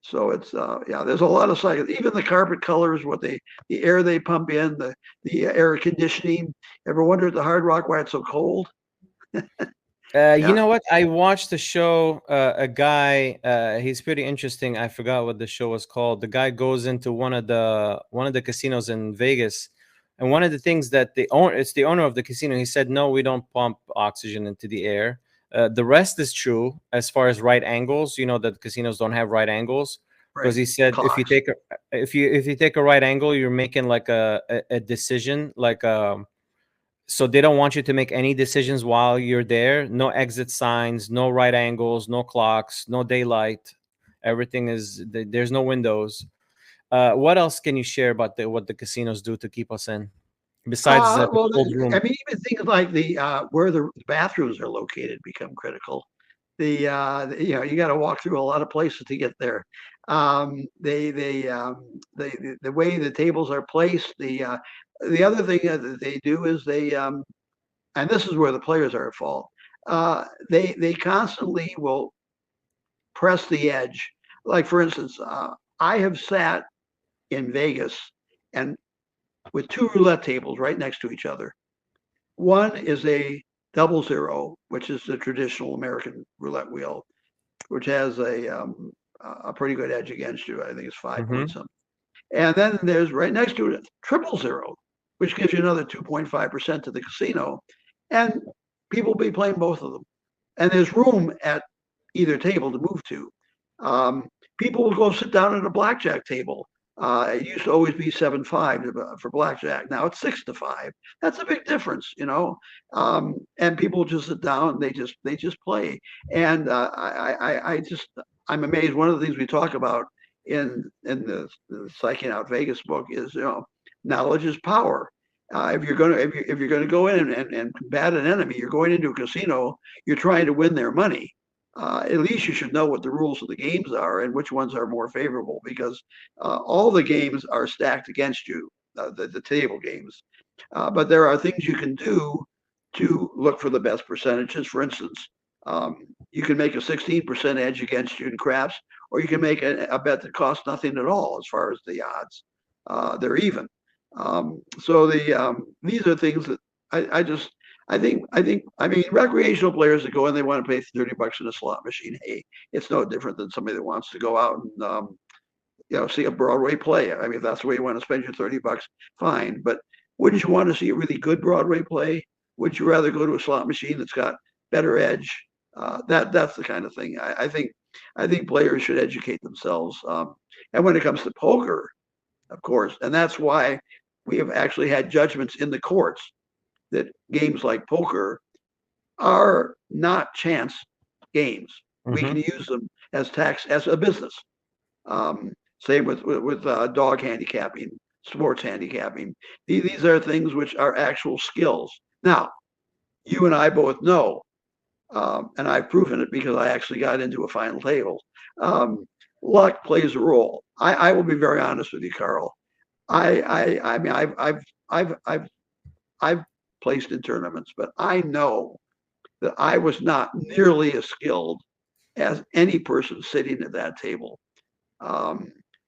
So it's yeah, there's a lot of psych. Even the carpet colors, the air they pump in, the air conditioning. Ever wondered at the Hard Rock why it's so cold? You know what? I watched the show. A guy, he's pretty interesting. I forgot what the show was called. The guy goes into one of the casinos in Vegas, and one of the things that it's the owner of the casino. He said, "No, we don't pump oxygen into the air." The rest is true as far as right angles. You know that casinos don't have right angles because he said if you take a right angle, you're making like a decision like so they don't want you to make any decisions while you're there. No exit signs, no right angles, no clocks, no daylight. Everything is there's no windows. What else can you share about what the casinos do to keep us in? Besides the cold room. I mean, even things like where the bathrooms are located become critical. You know, you got to walk through a lot of places to get there. The way the tables are placed. The other thing that they do is and this is where the players are at fault. They constantly will press the edge. Like for instance, I have sat in Vegas and with two roulette tables right next to each other. One is a 00, which is the traditional American roulette wheel, which has a pretty good edge against you. I think it's 5 point something. And then there's right next to it 000, which gives you another 2.5% to the casino. And people will be playing both of them. And there's room at either table to move to. People will go sit down at a blackjack table. It used to always be 7-5 for blackjack. Now it's 6-5. That's a big difference, you know. And people just sit down. They just play. And I'm amazed. One of the things we talk about in the Psyching Out Vegas book is, you know, knowledge is power. If you're gonna go in and combat an enemy, you're going into a casino. You're trying to win their money. At least you should know what the rules of the games are and which ones are more favorable, because all the games are stacked against you, the table games. But there are things you can do to look for the best percentages. For instance, you can make a 16% edge against you in craps, or you can make a bet that costs nothing at all as far as the odds. They're even. So these are things that I mean, recreational players that go in, they want to pay $30 in a slot machine. Hey, it's no different than somebody that wants to go out and you know, see a Broadway play. I mean, if that's the way you want to spend your $30, fine. But wouldn't you want to see a really good Broadway play? Would you rather go to a slot machine that's got better edge? That's the kind of thing. I think players should educate themselves. And when it comes to poker, of course, and that's why we have actually had judgments in the courts that games like poker are not chance games. We can use them as a business. Same with dog handicapping, sports handicapping. These are things which are actual skills. Now, you and I both know, and I've proven it because I actually got into a final table. Luck plays a role. I will be very honest with you, Karl. I mean, I've placed in tournaments, but I know that I was not nearly as skilled as any person sitting at that table.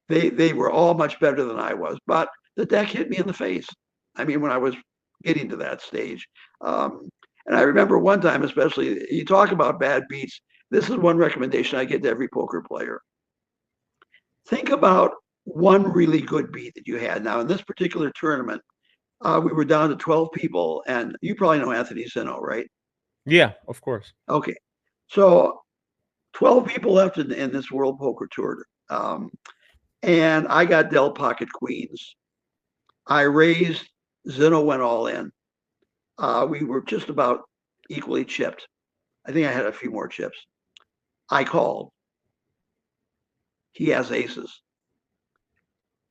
They were all much better than I was, but the deck hit me in the face. I mean, when I was getting to that stage. And I remember one time, especially, you talk about bad beats. This is one recommendation I give to every poker player. Think about one really good beat that you had. Now, in this particular tournament, we were down to 12 people, and you probably know Anthony Zino, right? Yeah, of course. Okay. So 12 people left in this World Poker Tour. And I got dealt pocket queens. I raised, Zino went all in. We were just about equally chipped. I think I had a few more chips. I called. He has aces.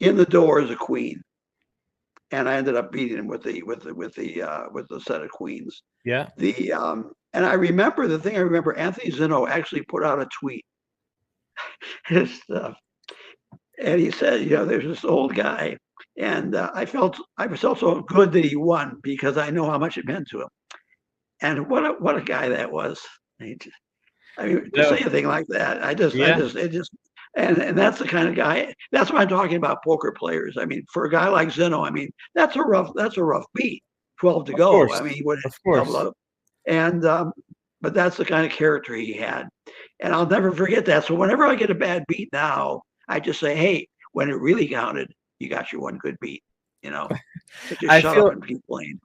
In the door is a queen, and I ended up beating him with the set of queens. Yeah. And I remember Anthony Zino actually put out a tweet. And he said, you know, there's this old guy And I felt so good that he won because I know how much it meant to him. And what a guy that was. I mean, to say a thing like that, and that's the kind of guy. That's what I'm talking about. Poker players. I mean, for a guy like Zino, I mean, that's a rough beat. 12 to go. Course. I mean, he would Of course. double up. And but that's the kind of character he had, and I'll never forget that. So whenever I get a bad beat now, I just say, "Hey, when it really counted, you got your one good beat." You know, so just shut up and keep playing.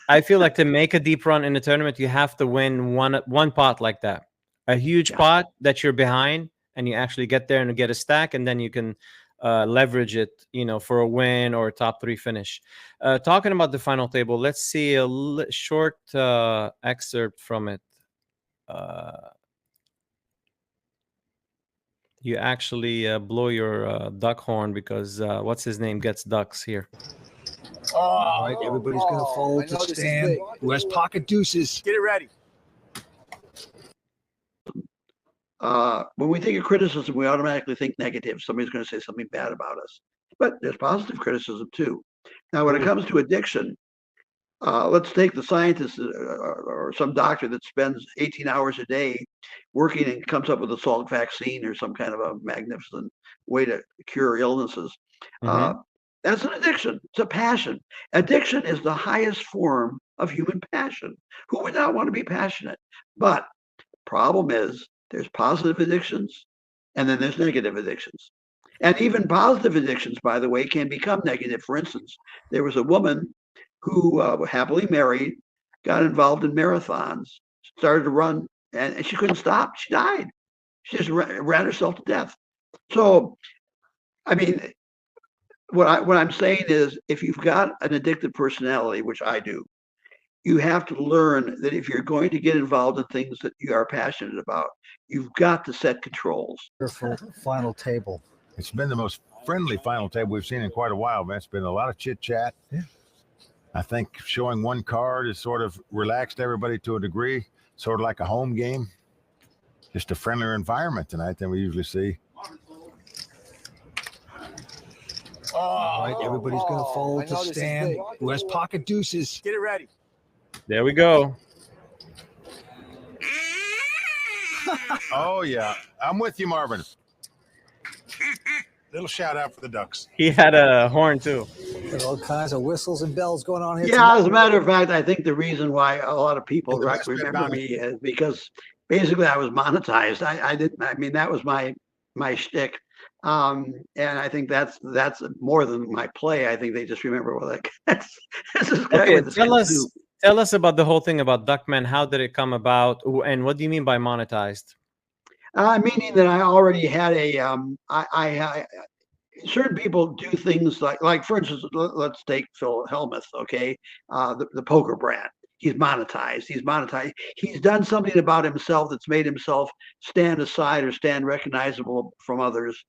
I feel like to make a deep run in the tournament, you have to win one pot like that. A huge pot that you're behind, and you actually get there and get a stack, and then you can leverage it, for a win or a top 3 finish. Talking about the final table, let's see a short excerpt from it. You actually blow your duck horn because what's his name gets ducks here. All right, everybody's going to fold to stand. Who has pocket deuces? Get it ready. When we think of criticism, we automatically think negative. Somebody's going to say something bad about us. But there's positive criticism too. Now, when it comes to addiction, let's take the scientist or some doctor that spends 18 hours a day working and comes up with a salt vaccine or some kind of a magnificent way to cure illnesses. That's an addiction. It's a passion. Addiction is the highest form of human passion. Who would not want to be passionate? But the problem is, there's positive addictions, and then there's negative addictions. And even positive addictions, by the way, can become negative. For instance, there was a woman who happily married, got involved in marathons, started to run, and she couldn't stop. She died. She just ran herself to death. So, I mean, what I'm saying is, if you've got an addictive personality, which I do, you have to learn that if you're going to get involved in things that you are passionate about, you've got to set controls. Final table. It's been the most friendly final table we've seen in quite a while, man. It's been a lot of chit chat. Yeah. I think showing one card has sort of relaxed everybody to a degree, sort of like a home game. Just a friendlier environment tonight than we usually see. All right, everybody's going to fold to stand. Who has pocket deuces? Get it ready. There we go. Oh, yeah. I'm with you, Marvin. Little shout out for the Ducks. He had a horn, too. There's all kinds of whistles and bells going on here. Yeah, as a matter of fact, I think the reason why a lot of people remember me is because basically I was monetized. I mean, that was my shtick. And I think that's more than my play. I think they just remember, well, this is okay, tell us about the whole thing about Duckman. How did it come about? And what do you mean by monetized? Meaning that I already had I certain people do things like for instance, let's take Phil Hellmuth, okay, the poker brand. He's monetized. He's done something about himself that's made himself stand aside or stand recognizable from others,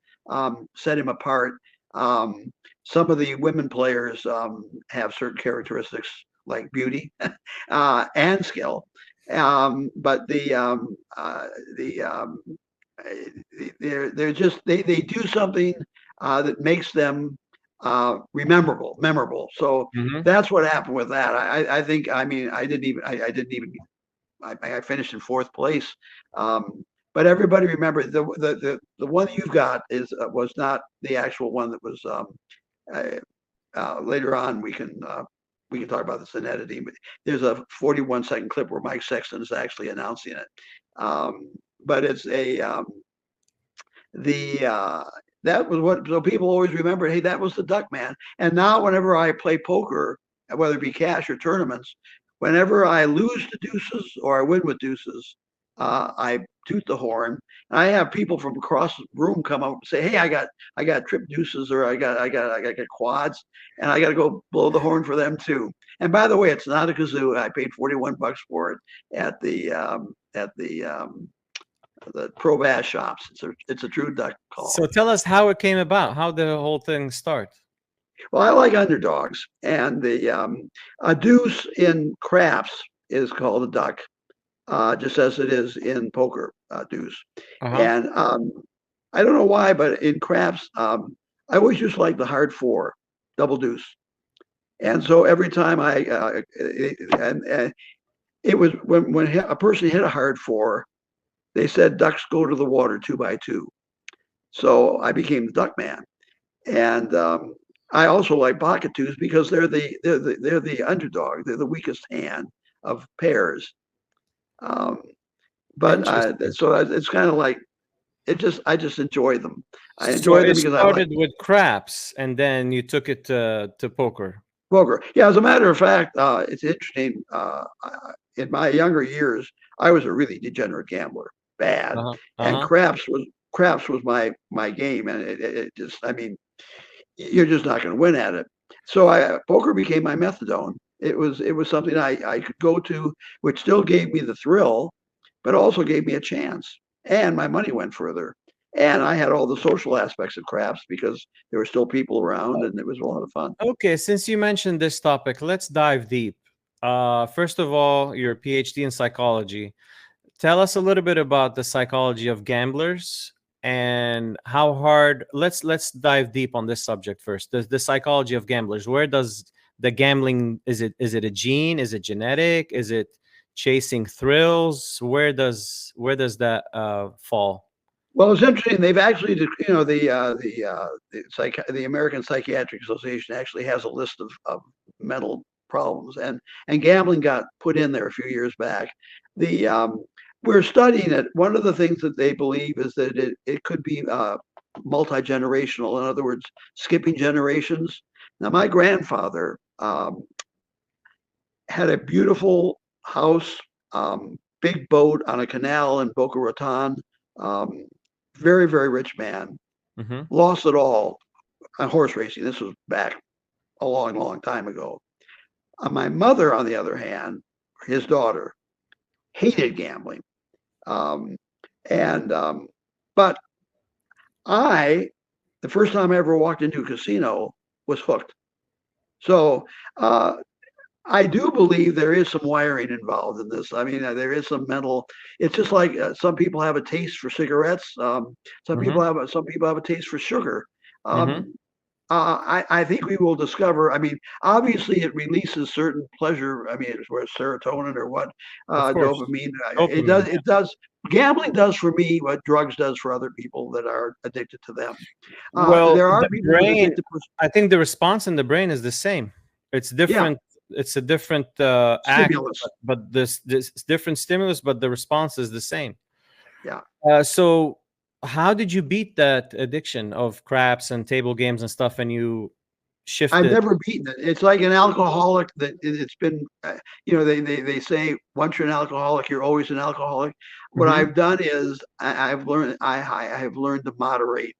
set him apart. Some of the women players have certain characteristics like beauty and skill. But they're just they do something that makes them memorable. So that's what happened with that. I think, I mean, I finished in 4th place. But everybody remember the one you've got was not the actual one that was later on. We can talk about this in editing, but there's a 41-second clip where Mike Sexton is actually announcing it. But it's that was what, so people always remember, hey, that was the Duckman. And now whenever I play poker, whether it be cash or tournaments, whenever I lose to deuces or I win with deuces, I toot the horn. And I have people from across the room come up and say, hey, I got trip deuces, or I got quads, and I got to go blow the horn for them too. And by the way, it's not a kazoo. I paid $41 for it at the Pro Bass shops. It's a true duck call. So tell us how it came about. How did the whole thing start? Well, I like underdogs, and a deuce in craps is called a duck, just as it is in poker, deuce. And I don't know why, but in craps, I always just like the hard 4. double deuce. And so every time it was when a person hit a hard 4, they said ducks go to the water 2 by 2. So I became the Duckman. And I also like pocket twos because they're the underdog. They're the weakest hand of pairs. But so it's kind of like I just enjoy them. I enjoy them because I started with craps, and then you took it to poker. Poker. Yeah, as a matter of fact, it's interesting. In my younger years, I was a really degenerate gambler, bad, and craps was my game, and it just, I mean, you're just not going to win at it. So poker became my methadone. It was something I could go to, which still gave me the thrill, but also gave me a chance, and my money went further. And I had all the social aspects of craps because there were still people around, and it was a lot of fun. Okay, since you mentioned this topic, let's dive deep. First of all, your PhD in psychology. Tell us a little bit about the psychology of gamblers and how hard. Let's dive deep on this subject first. The psychology of gamblers. Where does the gambling, is it a gene? Is it genetic? Is it chasing thrills? Where does that fall? Well, it's interesting. They've actually, the American Psychiatric Association actually has a list of mental problems, and gambling got put in there a few years back. We're studying it. One of the things that they believe is that it could be multi-generational. In other words, skipping generations. Now, my grandfather had a beautiful house, big boat on a canal in Boca Raton. Very, very rich man, lost it all on horse racing. This was back a long, long time ago. My mother, on the other hand, his daughter, hated gambling. But the first time I ever walked into a casino, was hooked. So I do believe there is some wiring involved in this. I mean, there is some mental. It's just like some people have a taste for cigarettes. Some people have a taste for sugar. I think we will discover. I mean, obviously, it releases certain pleasure. I mean, it's where serotonin or what dopamine. It does. Gambling does for me what drugs does for other people that are addicted to them. Well, there are the people brain. I think the response in the brain is the same. It's different. Yeah. It's a different stimulus, but this different stimulus, but the response is the same. Yeah. So how did you beat that addiction of craps and table games and stuff, and you shifted? I've never beaten it. It's like an alcoholic that it's been, they say once you're an alcoholic, you're always an alcoholic. What I've done is I have learned to moderate.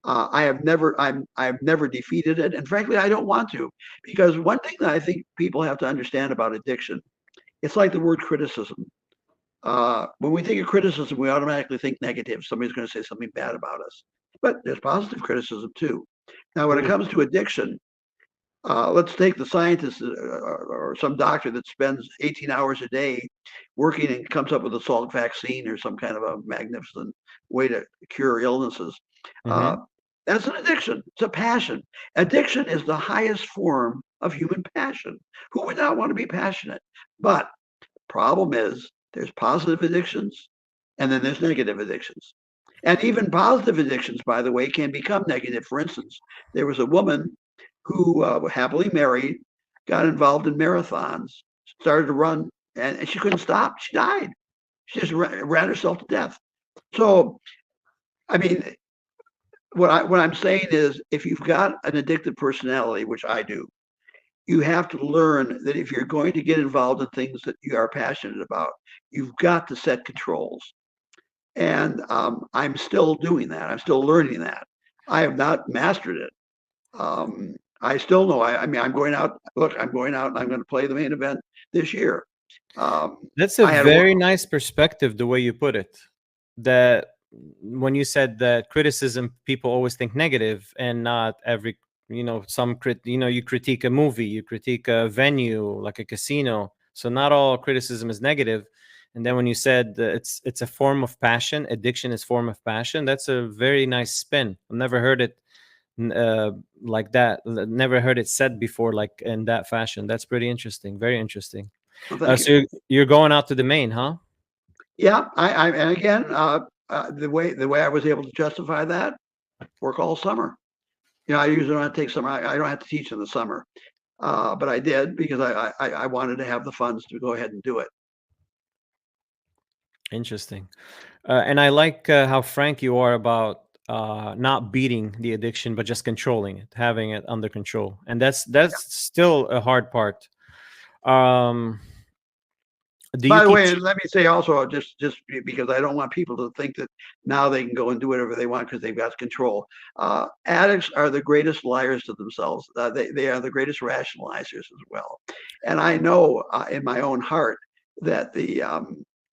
I've never defeated it, and frankly, I don't want to, because one thing that I think people have to understand about addiction, it's like the word criticism. When we think of criticism, we automatically think negative. Somebody's going to say something bad about us, but there's positive criticism too. Now, when it comes to addiction, let's take the scientist or some doctor that spends 18 hours a day working and comes up with a Salk vaccine or some kind of a magnificent way to cure illnesses. That's an addiction. It's a passion. Addiction is the highest form of human passion. Who would not want to be passionate? But the problem is there's positive addictions and then there's negative addictions. And even positive addictions, by the way, can become negative. For instance, there was a woman who happily married, got involved in marathons, started to run, and she couldn't stop. She died. She just ran herself to death. So, I mean, what I'm saying is, if you've got an addictive personality, which I do, you have to learn that if you're going to get involved in things that you are passionate about, you've got to set controls. And I'm still doing that. I'm still learning that. I have not mastered it. I still know. I mean, I'm going out. Look, I'm going out and I'm going to play the main event this year. That's a very nice perspective, the way you put it. That when you said that criticism, people always think negative, and not every, you critique a movie, you critique a venue like a casino. So not all criticism is negative. And then when you said it's a form of passion, addiction is form of passion, that's a very nice spin. I've never heard it like that. Never heard it said before, like in that fashion. That's pretty interesting. Very interesting. Well, thank So you. you're going out to the Maine, huh? Yeah, and again, the way I was able to justify that, work all summer. I usually don't have to take summer. I don't have to teach in the summer, but I did because I wanted to have the funds to go ahead and do it. Interesting. And I like how frank you are about not beating the addiction, but just controlling it, having it under control. And that's still a hard part. By the way, let me say also, just because I don't want people to think that now they can go and do whatever they want because they've got control. Addicts are the greatest liars to themselves. They are the greatest rationalizers as well. And I know in my own heart that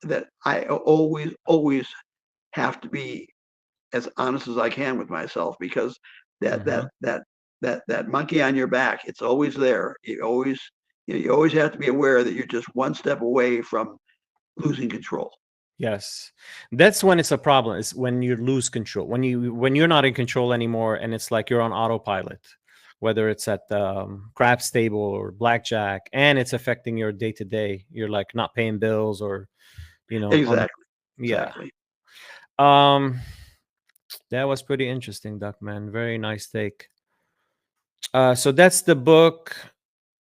that I always have to be as honest as I can with myself, because that monkey on your back, it's always there. You always have to be aware that you're just one step away from losing control. Yes, that's when it's a problem. It's when you lose control, when you're not in control anymore, and it's like you're on autopilot, whether it's at craps table or blackjack, and it's affecting your day to day. You're like not paying bills, or Exactly. Exactly. That was pretty interesting, Duckman. Very nice take. So that's the book.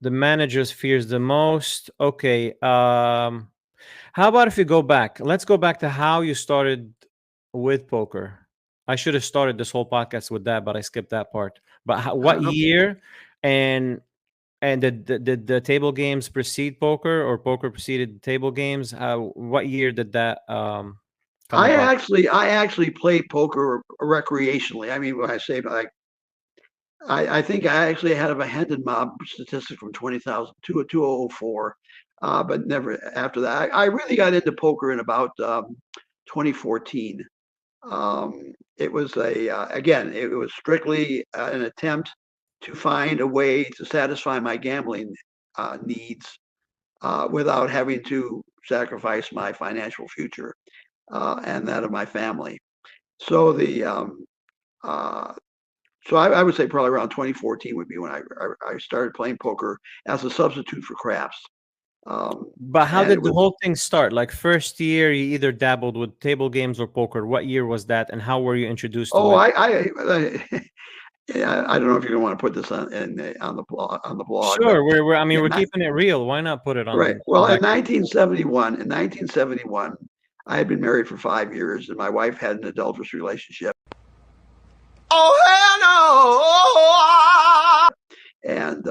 The Manager's Fears the Most. Okay. How about if you go back? Let's go back to how you started with poker. I should have started this whole podcast with that, but I skipped that part. But what year and did the table games precede poker, or poker preceded table games? What year did that come about? I actually play poker recreationally. I mean, when I say like, I think I actually had a Hendon Mob statistic from 20,000 to 2004, but never after that. I really got into poker in about 2014. It was again, it was strictly an attempt to find a way to satisfy my gambling needs without having to sacrifice my financial future and that of my family. So so I would say probably around 2014 would be when I started playing poker as a substitute for craps. But how did the whole thing start? Like first year, you either dabbled with table games or poker. What year was that, and how were you introduced to it? I don't know if you're going to want to put this on the blog. Sure, we're keeping it real. Why not put it on? Right. Well, in 1971, I had been married for 5 years, and my wife had an adulterous relationship. Oh hell no! And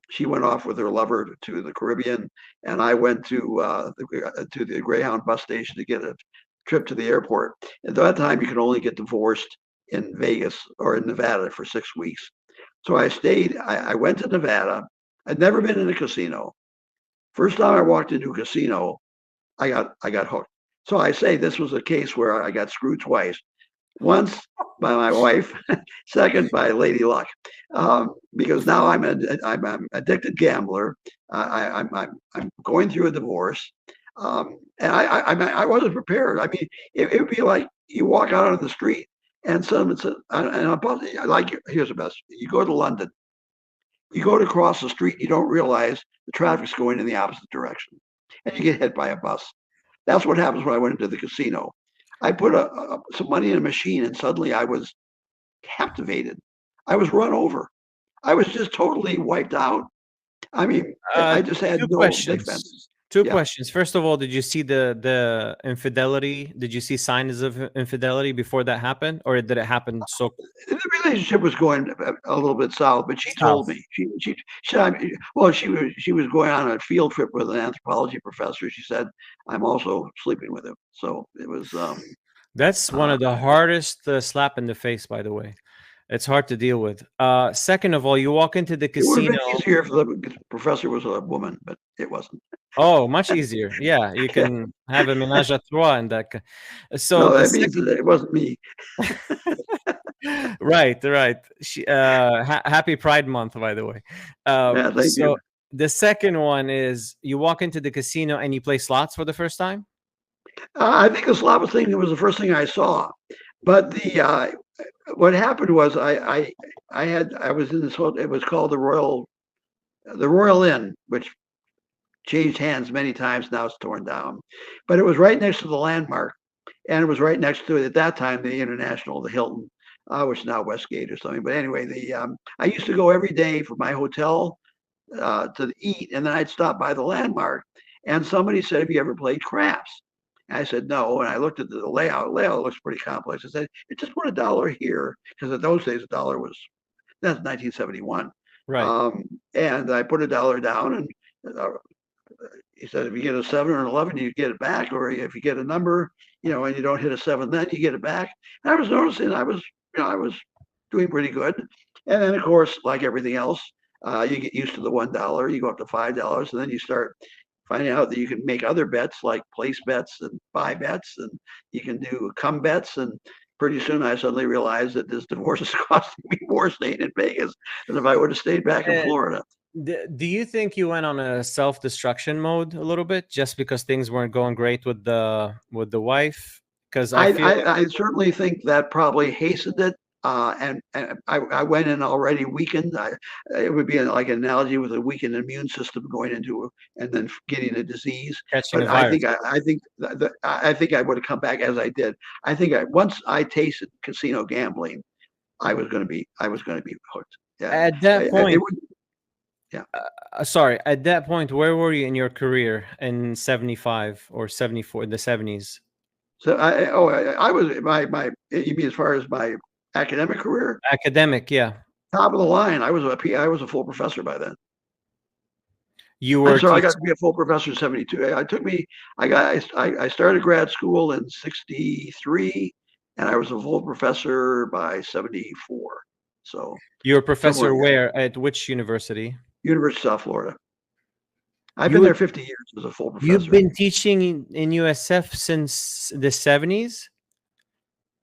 she went off with her lover to the Caribbean, and I went to the Greyhound bus station to get a trip to the airport. At that time, you could only get divorced in Vegas or in Nevada for 6 weeks. So I stayed. I went to Nevada. I'd never been in a casino. First time I walked into a casino, I got hooked. So I say this was a case where I got screwed twice. Once by my wife, second by Lady Luck, because now I'm an addicted gambler. I'm going through a divorce, and I wasn't prepared. I mean, it would be like you walk out on the street and someone says, like, here's the best. You go to London, you go to cross the street, you don't realize the traffic's going in the opposite direction, and you get hit by a bus. That's what happens when I went into the casino. I put some money in a machine, and suddenly I was captivated. I was run over. I was just totally wiped out. I mean, I just had no defense. Two questions. First of all, did you see the infidelity? Did you see signs of infidelity before that happened, or did it happen so? The relationship was going a little bit south, but she told me she was going on a field trip with an anthropology professor. She said, "I'm also sleeping with him." So it was. That's one of the hardest slap in the face, by the way. It's hard to deal with. Second of all, you walk into the casino. It would have been easier if the professor was a woman, but it wasn't. Oh, much easier. Yeah, you can have a ménage à trois in that. So no, that means that it wasn't me. Right. Happy Pride Month, by the way. Thank you. The second one is you walk into the casino and you play slots for the first time. I think the slot thing was the first thing I saw, but what happened was I was in this hotel. It was called the Royal Inn, which changed hands many times. Now it's torn down, but it was right next to the Landmark, and it was right next to it at that time the International, the Hilton, which is now Westgate or something. But anyway, I used to go every day from my hotel to eat, and then I'd stop by the Landmark, and somebody said, "Have you ever played craps?" And I said no, and I looked at the layout. Layout looks pretty complex. I said, "Just put $1 here," because in those days a dollar was, that's 1971. Right. And I put $1 down, and he said, if you get a 7 or an 11, you get it back, or if you get a number, and you don't hit a 7, then you get it back. And I was noticing I was doing pretty good. And then, of course, like everything else, you get used to the $1. You go up to $5, and then you start finding out that you can make other bets like place bets and buy bets, and you can do come bets. And pretty soon I suddenly realized that this divorce is costing me more staying in Vegas than if I would have stayed back in Florida. Do you think you went on a self-destruction mode a little bit just because things weren't going great with the wife? Because I certainly think that probably hastened it. And I went in already weakened. It would be like an analogy with a weakened immune system going into and then getting a disease. catching a But virus. I think I would have come back as I did. I think once I tasted casino gambling, I was going to be hooked. Yeah. At that point, yeah. Sorry, at that point, where were you in your career in 75 or 74, the 70s? So I was my you mean as far as my academic career? Academic, yeah. Top of the line. I was a full professor by then. You were. So I got to be a full professor in 72. I started grad school in 63, and I was a full professor by 74. So you're a professor where? At which university? University of South Florida. I've been there 50 years as a full professor. You've been teaching in USF since the 70s?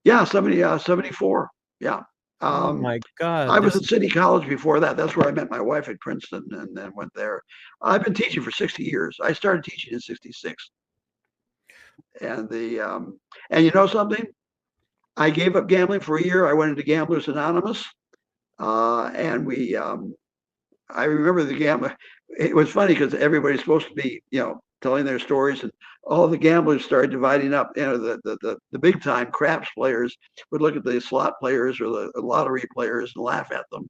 Yeah, 74. Yeah. Oh my God. I was at City College before that. That's where I met my wife at Princeton and then went there. I've been teaching for 60 years. I started teaching in 66. And and you know something? I gave up gambling for a year. I went into Gamblers Anonymous. And I remember the gambler. It was funny because everybody's supposed to be, telling their stories, and all the gamblers started dividing up. The big time craps players would look at the slot players or the lottery players and laugh at them.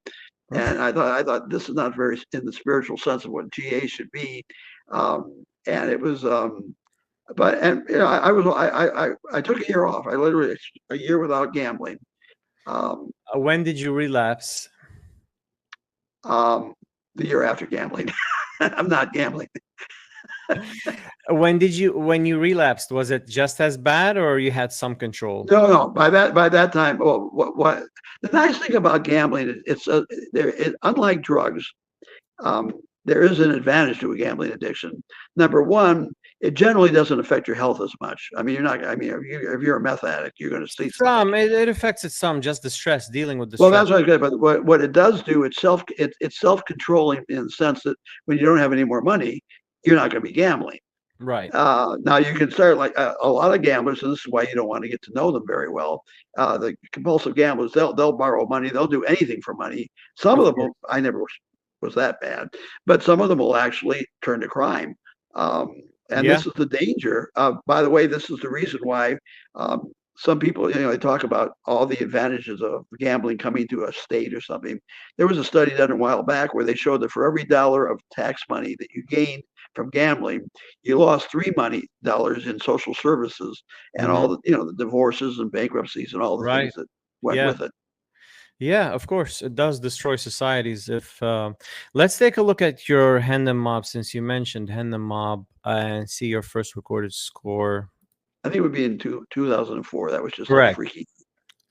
And I thought this is not very in the spiritual sense of what GA should be. And it was, I took a year off. I literally a year without gambling. When did you relapse? The year after gambling. I'm not gambling. When you relapsed, was it just as bad or you had some control? No. By that time, what the nice thing about gambling is unlike drugs, there is an advantage to a gambling addiction. Number one, it generally doesn't affect your health as much. I mean, if you're a meth addict, you're going to see some. It affects it some, just the stress, dealing with the stress. Well, that's what I good. But what it does do, it's self-controlling in the sense that when you don't have any more money, you're not going to be gambling. Right. Now you can start like a lot of gamblers, and this is why you don't want to get to know them very well. The compulsive gamblers, they'll borrow money, they'll do anything for money. Some of them, I never was that bad, but some of them will actually turn to crime. This is the danger. By the way, this is the reason why some people, they talk about all the advantages of gambling coming to a state or something. There was a study done a while back where they showed that for every dollar of tax money that you gained from gambling, you lost $3 in social services and all the, the divorces and bankruptcies and all the things that went with it. Yeah, of course, it does destroy societies. Let's take a look at your Hendon Mob, since you mentioned Hendon Mob, and see your first recorded score. I think it would be in 2004. That was just correct. Freaky.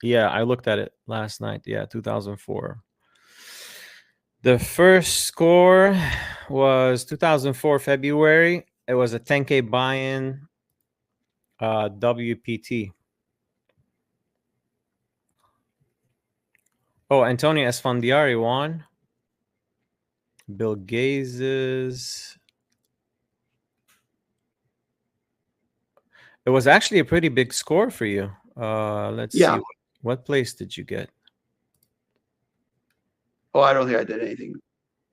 Yeah, I looked at it last night. Yeah, 2004. The first score was 2004 February. It was a 10K buy-in, WPT. Oh, Antonio Esfandiari won. Bill Gaze's. It was actually a pretty big score for you. Let's see. What place did you get? Oh, I don't think I did anything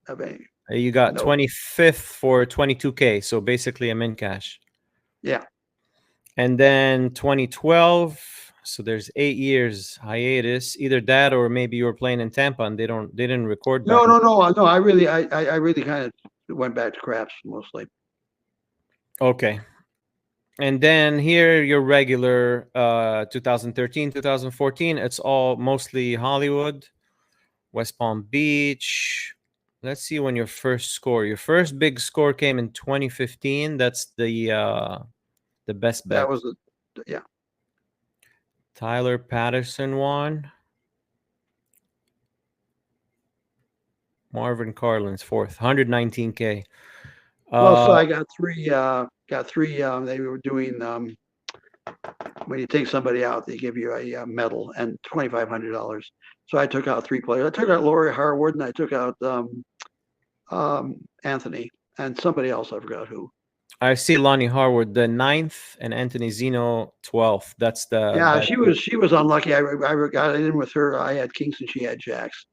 of any. You got No. 25th for 22K, so basically a min cash. Yeah. And then 2012, so there's 8 years hiatus. Either that or maybe you were playing in Tampa and they didn't record back. No. I really kind of went back to craps mostly. Okay. And then here your regular 2013, 2014, it's all mostly Hollywood, West Palm Beach. Let's see when your first big score came in 2015. That's the best bet. That was yeah. Tyler Patterson won. Marvin Karlins fourth, 119K. Well, so I got three. They were doing when you take somebody out, they give you a medal and $2,500. So I took out 3 players. I took out Laurie Harwood and I took out Anthony and somebody else. I forgot who. I see Lonnie Harwood the 9th and Anthony Zino 12th. That's the she was unlucky. I got in with her. I had kings and she had jacks.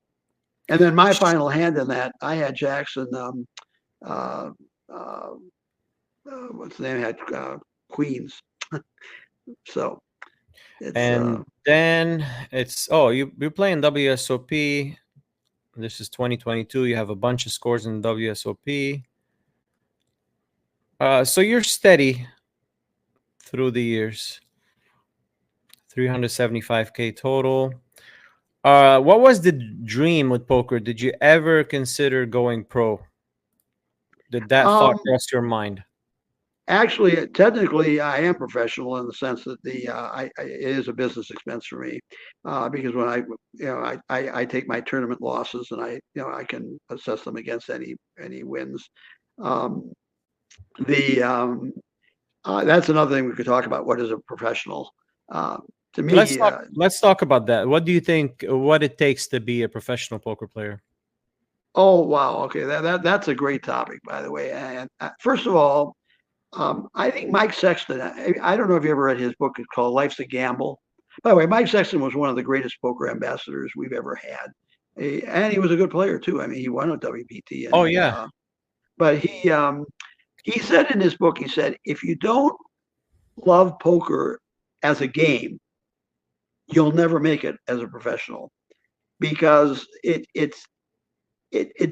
And then my final hand in that, I had jacks and what's the name? Had queens. So it's then it's you're playing WSOP. This is 2022. You have a bunch of scores in WSOP. So you're steady through the years. 375K total. What was the dream with poker? Did you ever consider going pro? Did that thought cross your mind? Actually, technically, I am professional in the sense that it is a business expense for me, because when I take my tournament losses and I can assess them against any wins. That's another thing we could talk about. What is a professional? To me, let's talk about that. What do you think? What it takes to be a professional poker player? Oh wow, okay, that's a great topic, by the way. And first of all, I think Mike Sexton. I don't know if you ever read his book. It's called "Life's a Gamble." By the way, Mike Sexton was one of the greatest poker ambassadors we've ever had, and he was a good player too. I mean, he won a WPT. And, but he said in his book, he said, if you don't love poker as a game, you'll never make it as a professional, because it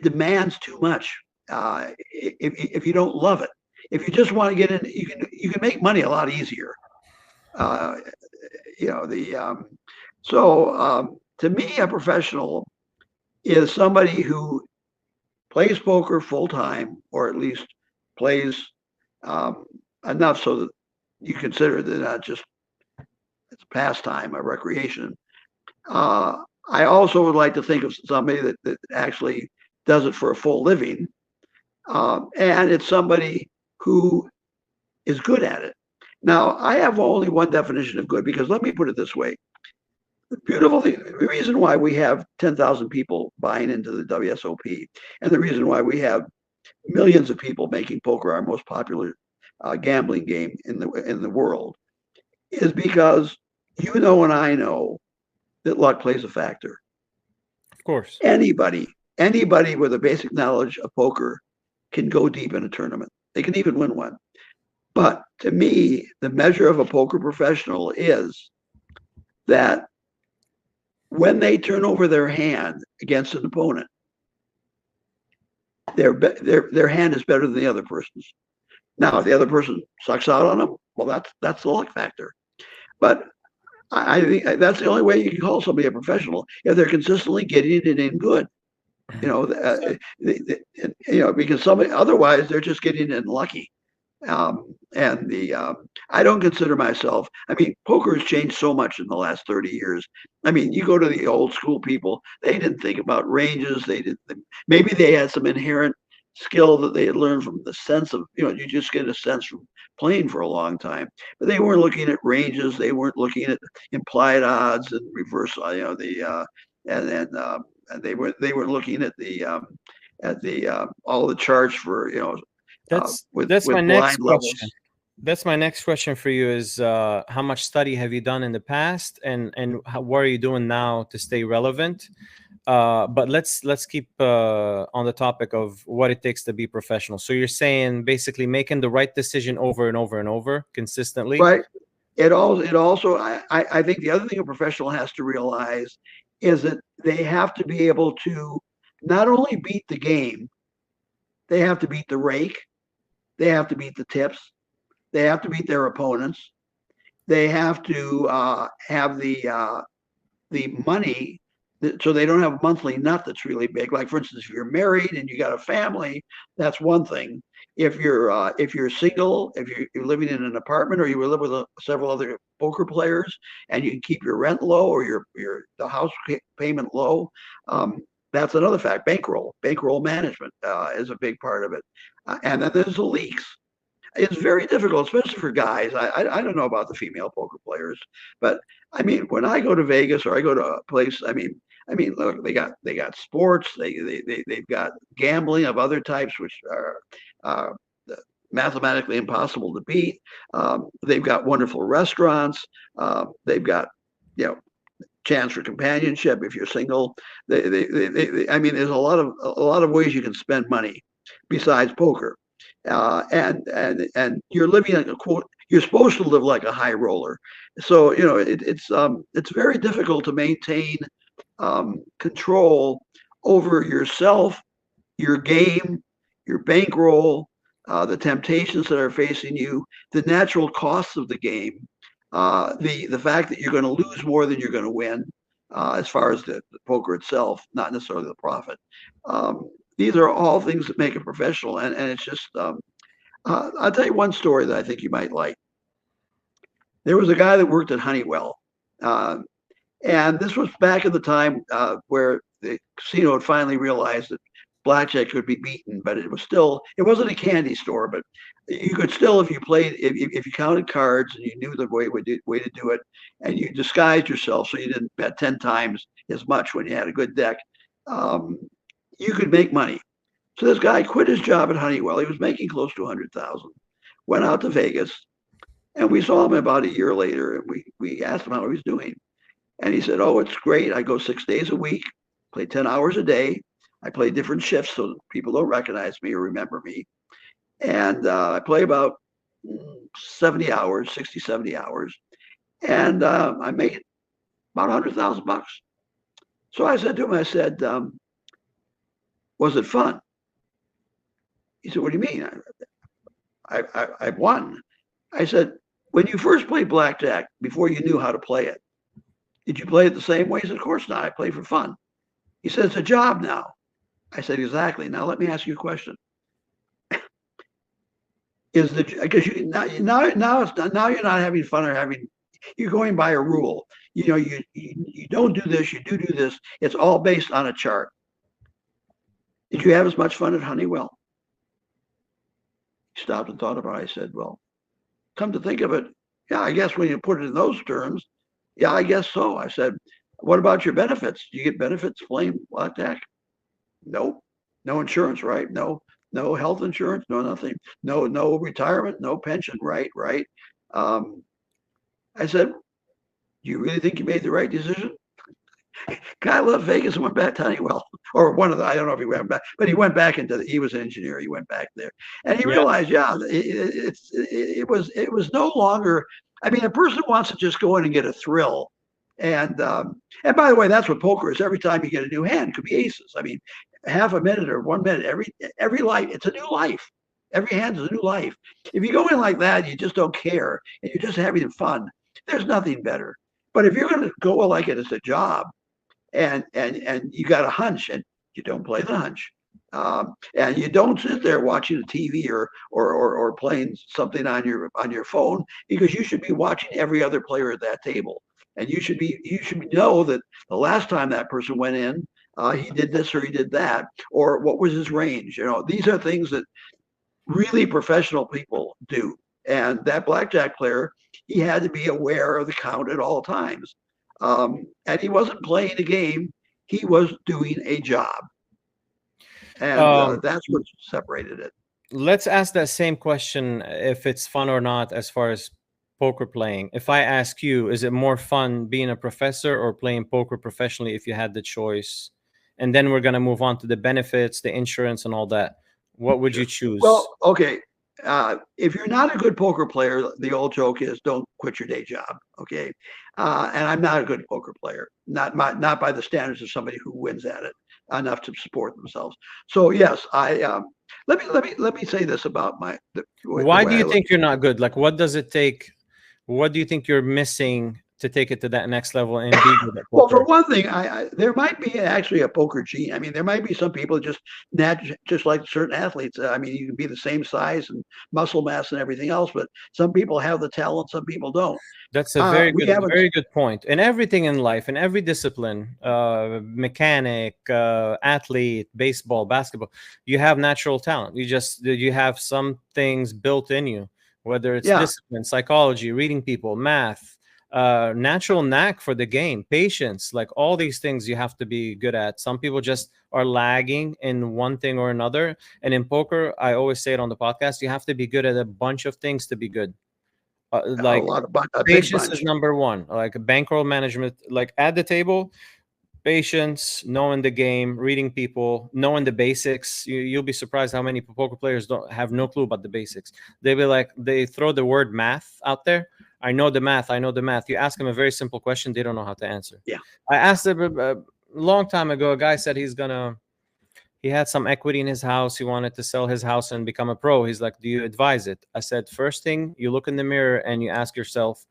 demands too much. If you don't love it, if you just want to get in, you can make money a lot easier. To me, a professional is somebody who plays poker full time, or at least plays enough so that you consider that not just it's a pastime, a recreation. I also would like to think of somebody that actually does it for a full living, and it's somebody who is good at it. Now, I have only one definition of good, because let me put it this way. The beautiful thing, the reason why we have 10,000 people buying into the WSOP, and the reason why we have millions of people making poker our most popular gambling game in the world, is because and I know that luck plays a factor. Of course. Anybody with a basic knowledge of poker can go deep in a tournament. They can even win one. But to me, the measure of a poker professional is that when they turn over their hand against an opponent, their hand is better than the other person's. Now, if the other person sucks out on them, well, that's the luck factor. But I think that's the only way you can call somebody a professional, if they're consistently getting it in good. Because otherwise they're just getting in lucky. I don't consider myself. I mean, poker has changed so much in the last 30 years. I mean, you go to the old school people; they didn't think about ranges. Maybe they had some inherent skill that they had learned from the sense of you just get a sense from playing for a long time. But they weren't looking at ranges. They weren't looking at implied odds and reverse. And they were looking at all the charts for that's my next question. That's my next question for you is how much study have you done in the past, and what are you doing now to stay relevant? But let's keep on the topic of what it takes to be professional. So you're saying basically making the right decision over and over and over consistently. Right. It also I think the other thing a professional has to realize is that they have to be able to not only beat the game, they have to beat the rake, they have to beat the tips, they have to beat their opponents, they have to have the money, so they don't have a monthly nut that's really big. Like for instance, if you're married and you got a family, that's one thing. If you're single, if you're living in an apartment or you live with several other poker players and you can keep your rent low or the house payment low, that's another fact. Bankroll management is a big part of it, and then there's the leaks. It's very difficult, especially for guys. I don't know about the female poker players, but I mean, when I go to Vegas or I go to a place, I mean, look, they got sports, they've got gambling of other types, which are mathematically impossible to beat. They've got wonderful restaurants. They've got, chance for companionship if you're single. I mean, there's a lot of ways you can spend money besides poker. And you're living like you're supposed to live like a high roller. So, it's very difficult to maintain control over yourself, your game, your bankroll, the temptations that are facing you, the natural costs of the game, the fact that you're going to lose more than you're going to win, as far as the poker itself, not necessarily the profit. These are all things that make a professional, and it's just. I'll tell you one story that I think you might like. There was a guy that worked at Honeywell, and this was back in the time where the casino had finally realized that blackjack could be beaten, but it wasn't a candy store, but you could still, if you played, if you counted cards and you knew the way to do it, and you disguised yourself so you didn't bet 10 times as much when you had a good deck, you could make money. So this guy quit his job at Honeywell. He was making close to 100,000. Went out to Vegas, and we saw him about a year later, and we asked him how he was doing, and he said, "Oh, it's great. I go 6 days a week, play 10 hours a day. I play different shifts so people don't recognize me or remember me, and I play about 70 hours, 60, 70 hours, and I make about $100,000." So I said to him, I said, "Was it fun?" He said, "What do you mean?" I won. I said, "When you first played blackjack, before you knew how to play it, did you play it the same way?" He said, "Of course not. I play for fun." He said, "It's a job now." I said, "Exactly. Now let me ask you a question. Because now you're not having fun or you're going by a rule. You don't do this, you do this. It's all based on a chart. Did you have as much fun at Honeywell?" He stopped and thought about it. I said, "Well, come to think of it, yeah, I guess when you put it in those terms, yeah, I guess so." I said, "What about your benefits? Do you get benefits playing blackjack?" "Nope. No insurance, right? No health insurance, no nothing. No retirement, no pension, right? I said, "Do you really think you made the right decision?" Guy left Vegas and went back to Honeywell, or I don't know if he went back, but he went back he was an engineer. He went back there, and he realized, it was no longer. I mean, a person wants to just go in and get a thrill, and by the way, that's what poker is. Every time you get a new hand, it could be aces. I mean, half a minute or 1 minute, every life, it's a new life. Every hand is a new life. If you go in like that, you just don't care, and you're just having fun. There's nothing better. But if you're going to go like it as a job, and you got a hunch, and you don't play the hunch, and you don't sit there watching a TV or playing something on your phone, because you should be watching every other player at that table, and you should know that the last time that person went in, he did this or he did that, or what was his range. These are things that really professional people do, and that blackjack player, he had to be aware of the count at all times. And he wasn't playing a game, he was doing a job. And that's what separated it. let's ask that same question if it's fun or not as far as poker playing. If I ask you, is it more fun being a professor or playing poker professionally if you had the choice? And then we're going to move on to the benefits, the insurance, and all that. What would you choose? Well, okay. If you're not a good poker player, the old joke is don't quit your day job. Okay. And I'm not a good poker player, not by the standards of somebody who wins at it enough to support themselves. So yes, let me say this about why do you think you're not good? Like, what does it take? What do you think you're missing to take it to that next level and be good at poker? Well, for one thing, there might be actually a poker gene. I mean, there might be some people just like certain athletes. I mean, you can be the same size and muscle mass and everything else, but some people have the talent, some people don't. That's a very good point. In everything in life, in every discipline, mechanic, athlete, baseball, basketball, you have natural talent. You have some things built in you, whether it's discipline, psychology, reading people, math, natural knack for the game, patience, like all these things you have to be good at. Some people just are lagging in one thing or another. And in poker, I always say it on the podcast, you have to be good at a bunch of things to be good. Like patience is number one, like bankroll management, like at the table, patience, knowing the game, reading people, knowing the basics. You'll be surprised how many poker players don't have no clue about the basics. They throw the word math out there. I know the math. You ask them a very simple question, they don't know how to answer. Yeah. I asked them a long time ago, a guy said he had some equity in his house. He wanted to sell his house and become a pro. He's like, do you advise it? I said, first thing, you look in the mirror and you ask yourself,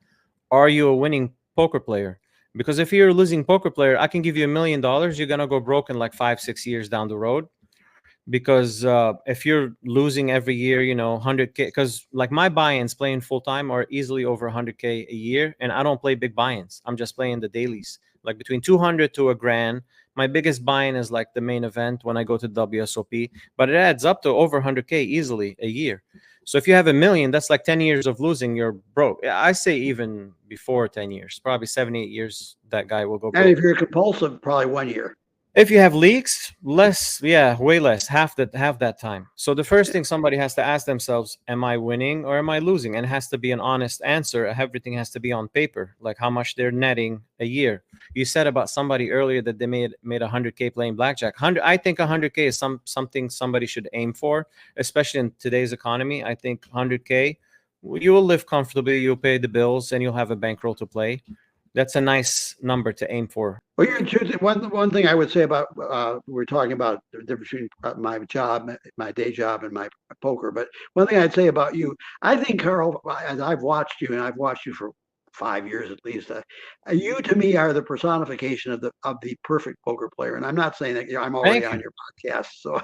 are you a winning poker player? Because if you're a losing poker player, I can give you $1 million. You're going to go broke in like 5-6 years down the road. Because if you're losing every year, 100K, because like my buy-ins playing full-time are easily over 100K a year. And I don't play big buy-ins. I'm just playing the dailies, like between 200 to $1,000. My biggest buy-in is like the main event when I go to WSOP, but it adds up to over 100K easily a year. So if you have $1 million, that's like 10 years of losing, you're broke. I say even before 10 years, probably 7-8 years, that guy will go broke. And if you're compulsive, probably 1 year. If you have leaks, less, way less, half that time. So the first thing somebody has to ask themselves, am I winning or am I losing? And it has to be an honest answer. Everything has to be on paper, like how much they're netting a year. You said about somebody earlier that they made 100K playing blackjack. I think 100K is something somebody should aim for, especially in today's economy. I think 100K, you will live comfortably, you'll pay the bills, and you'll have a bankroll to play. That's a nice number to aim for. Well, you're choosing one thing I would say about we're talking about the difference between my job, my day job, and my poker. But one thing I'd say about you, I think, Carl, as I've watched you, and I've watched you for 5 years at least, you to me are the personification of the perfect poker player. And I'm not saying that I'm already on your podcast, so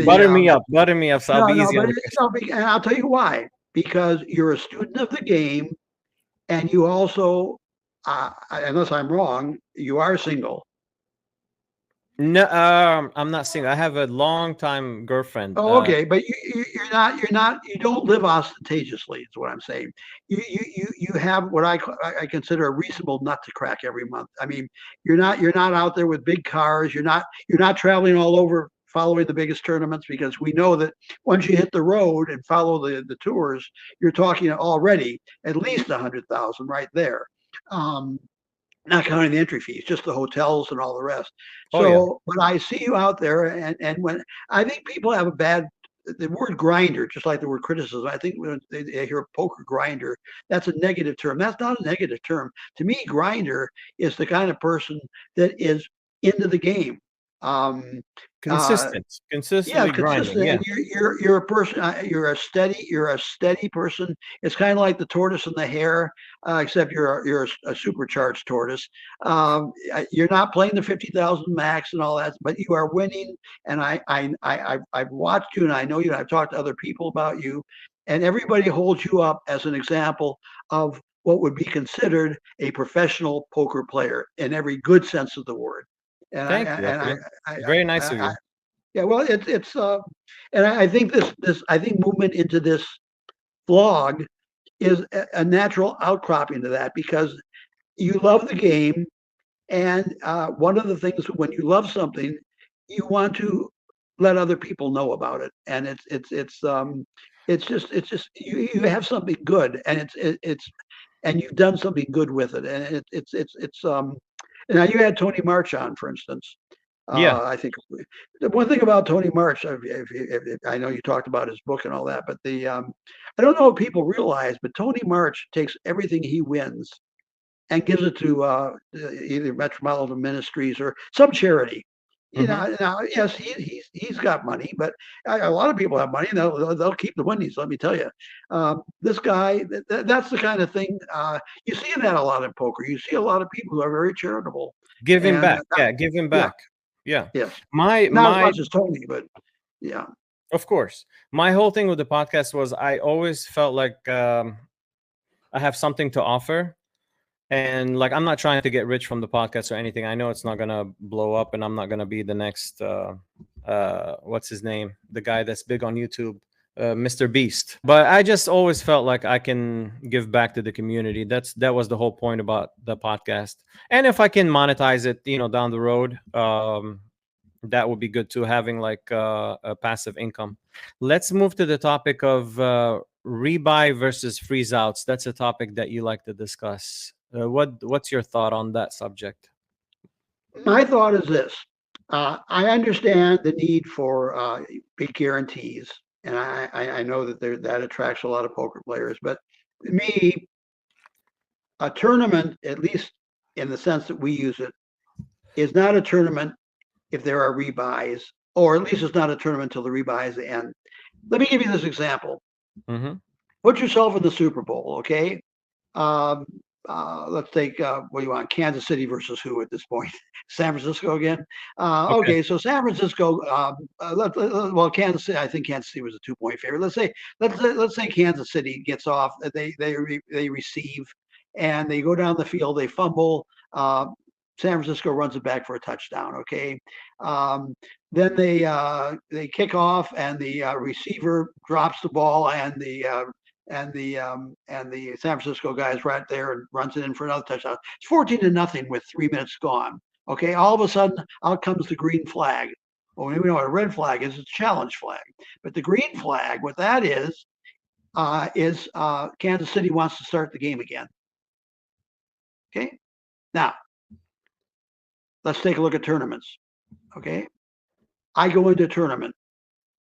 butter me up. So I'll be easy. And I'll tell you why. Because you're a student of the game. And you also, unless I'm wrong, you are single. No, I'm not single. I have a long-time girlfriend. Oh, okay, but you're not. You don't live ostentatiously. Is what I'm saying. You have what I consider a reasonable nut to crack every month. I mean, you're not out there with big cars. You're not traveling all over following the biggest tournaments, because we know that once you hit the road and follow the tours, you're talking already at least 100,000 right there. Not counting the entry fees, just the hotels and all the rest. But I see you out there, and when I think people have the word grinder, just like the word criticism, I think when they hear poker grinder, that's a negative term. That's not a negative term. To me, grinder is the kind of person that is into the game. Consistently grinding. Yeah. You're a person. You're a steady person. It's kind of like the tortoise and the hare, except you're a supercharged tortoise. You're not playing the 50,000 max and all that, but you are winning. And I've watched you, and I know you. I've talked to other people about you, and everybody holds you up as an example of what would be considered a professional poker player in every good sense of the word. And Thank you. Very nice of you. Yeah, well, it's and I think I think movement into this vlog is a natural outcropping to that, because you love the game, and one of the things when you love something, you want to let other people know about it, and it's just you have something good, and and you've done something good with it, and now you had Tony March on, for instance. Yeah. I think the one thing about Tony March, I know you talked about his book and all that, but I don't know if people realize, but Tony March takes everything he wins and gives it to either Metropolitan Ministries or some charity. You know, now yes, he's got money, but a lot of people have money, and they'll keep the winnings. Let me tell you, this guy, that's the kind of thing you see that a lot in poker. You see a lot of people who are very charitable. Give him And, back. Yeah, give him back. Yeah. Yes. My Not as much as Tony, but yeah. Of course. My whole thing with the podcast was I always felt like I have something to offer. And like, I'm not trying to get rich from the podcast or anything. I know it's not going to blow up, and I'm not going to be the next, what's his name? The guy that's big on YouTube, Mr. Beast. But I just always felt like I can give back to the community. That was the whole point about the podcast. And if I can monetize it, down the road, that would be good too, having like a passive income. Let's move to the topic of rebuy versus freeze outs. That's a topic that you like to discuss. What's your thought on that subject? My thought is this. I understand the need for big guarantees, and I know that attracts a lot of poker players. But to me, a tournament, at least in the sense that we use it, is not a tournament if there are rebuys, or at least it's not a tournament till the rebuys end. Let me give you this example. Put yourself in the Super Bowl, okay? Let's take what do you want? Kansas City versus who at this point? San Francisco again. Okay, so San Francisco. Well, Kansas City. I think Kansas City was a 2-point favorite. Let's say Kansas City gets off. They receive, and they go down the field. They fumble. San Francisco runs it back for a touchdown. Okay, then they kick off, and the receiver drops the ball, and the San Francisco guy is right there and runs it in for another touchdown. It's 14-0 with 3 minutes gone. Okay, all of a sudden, out comes the green flag. Well, we know what a red flag is. It's a challenge flag. But the green flag, what that is Kansas City wants to start the game again. Okay, now let's take a look at tournaments. Okay, I go into a tournament.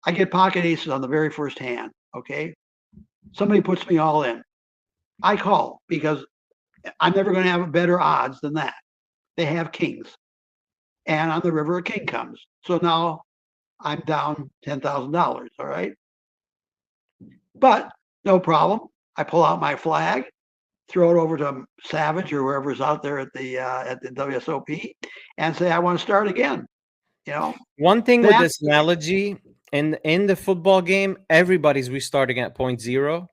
I get pocket aces on the very first hand. Okay. Somebody puts me all in. I call because I'm never going to have better odds than that. They have kings. And on the river, a king comes. So now I'm down $10,000. All right. But no problem. I pull out my flag, throw it over to Savage or whoever's out there at the WSOP, and say, I want to start again. One thing with this analogy, in the football game, everybody's restarting at 0.0.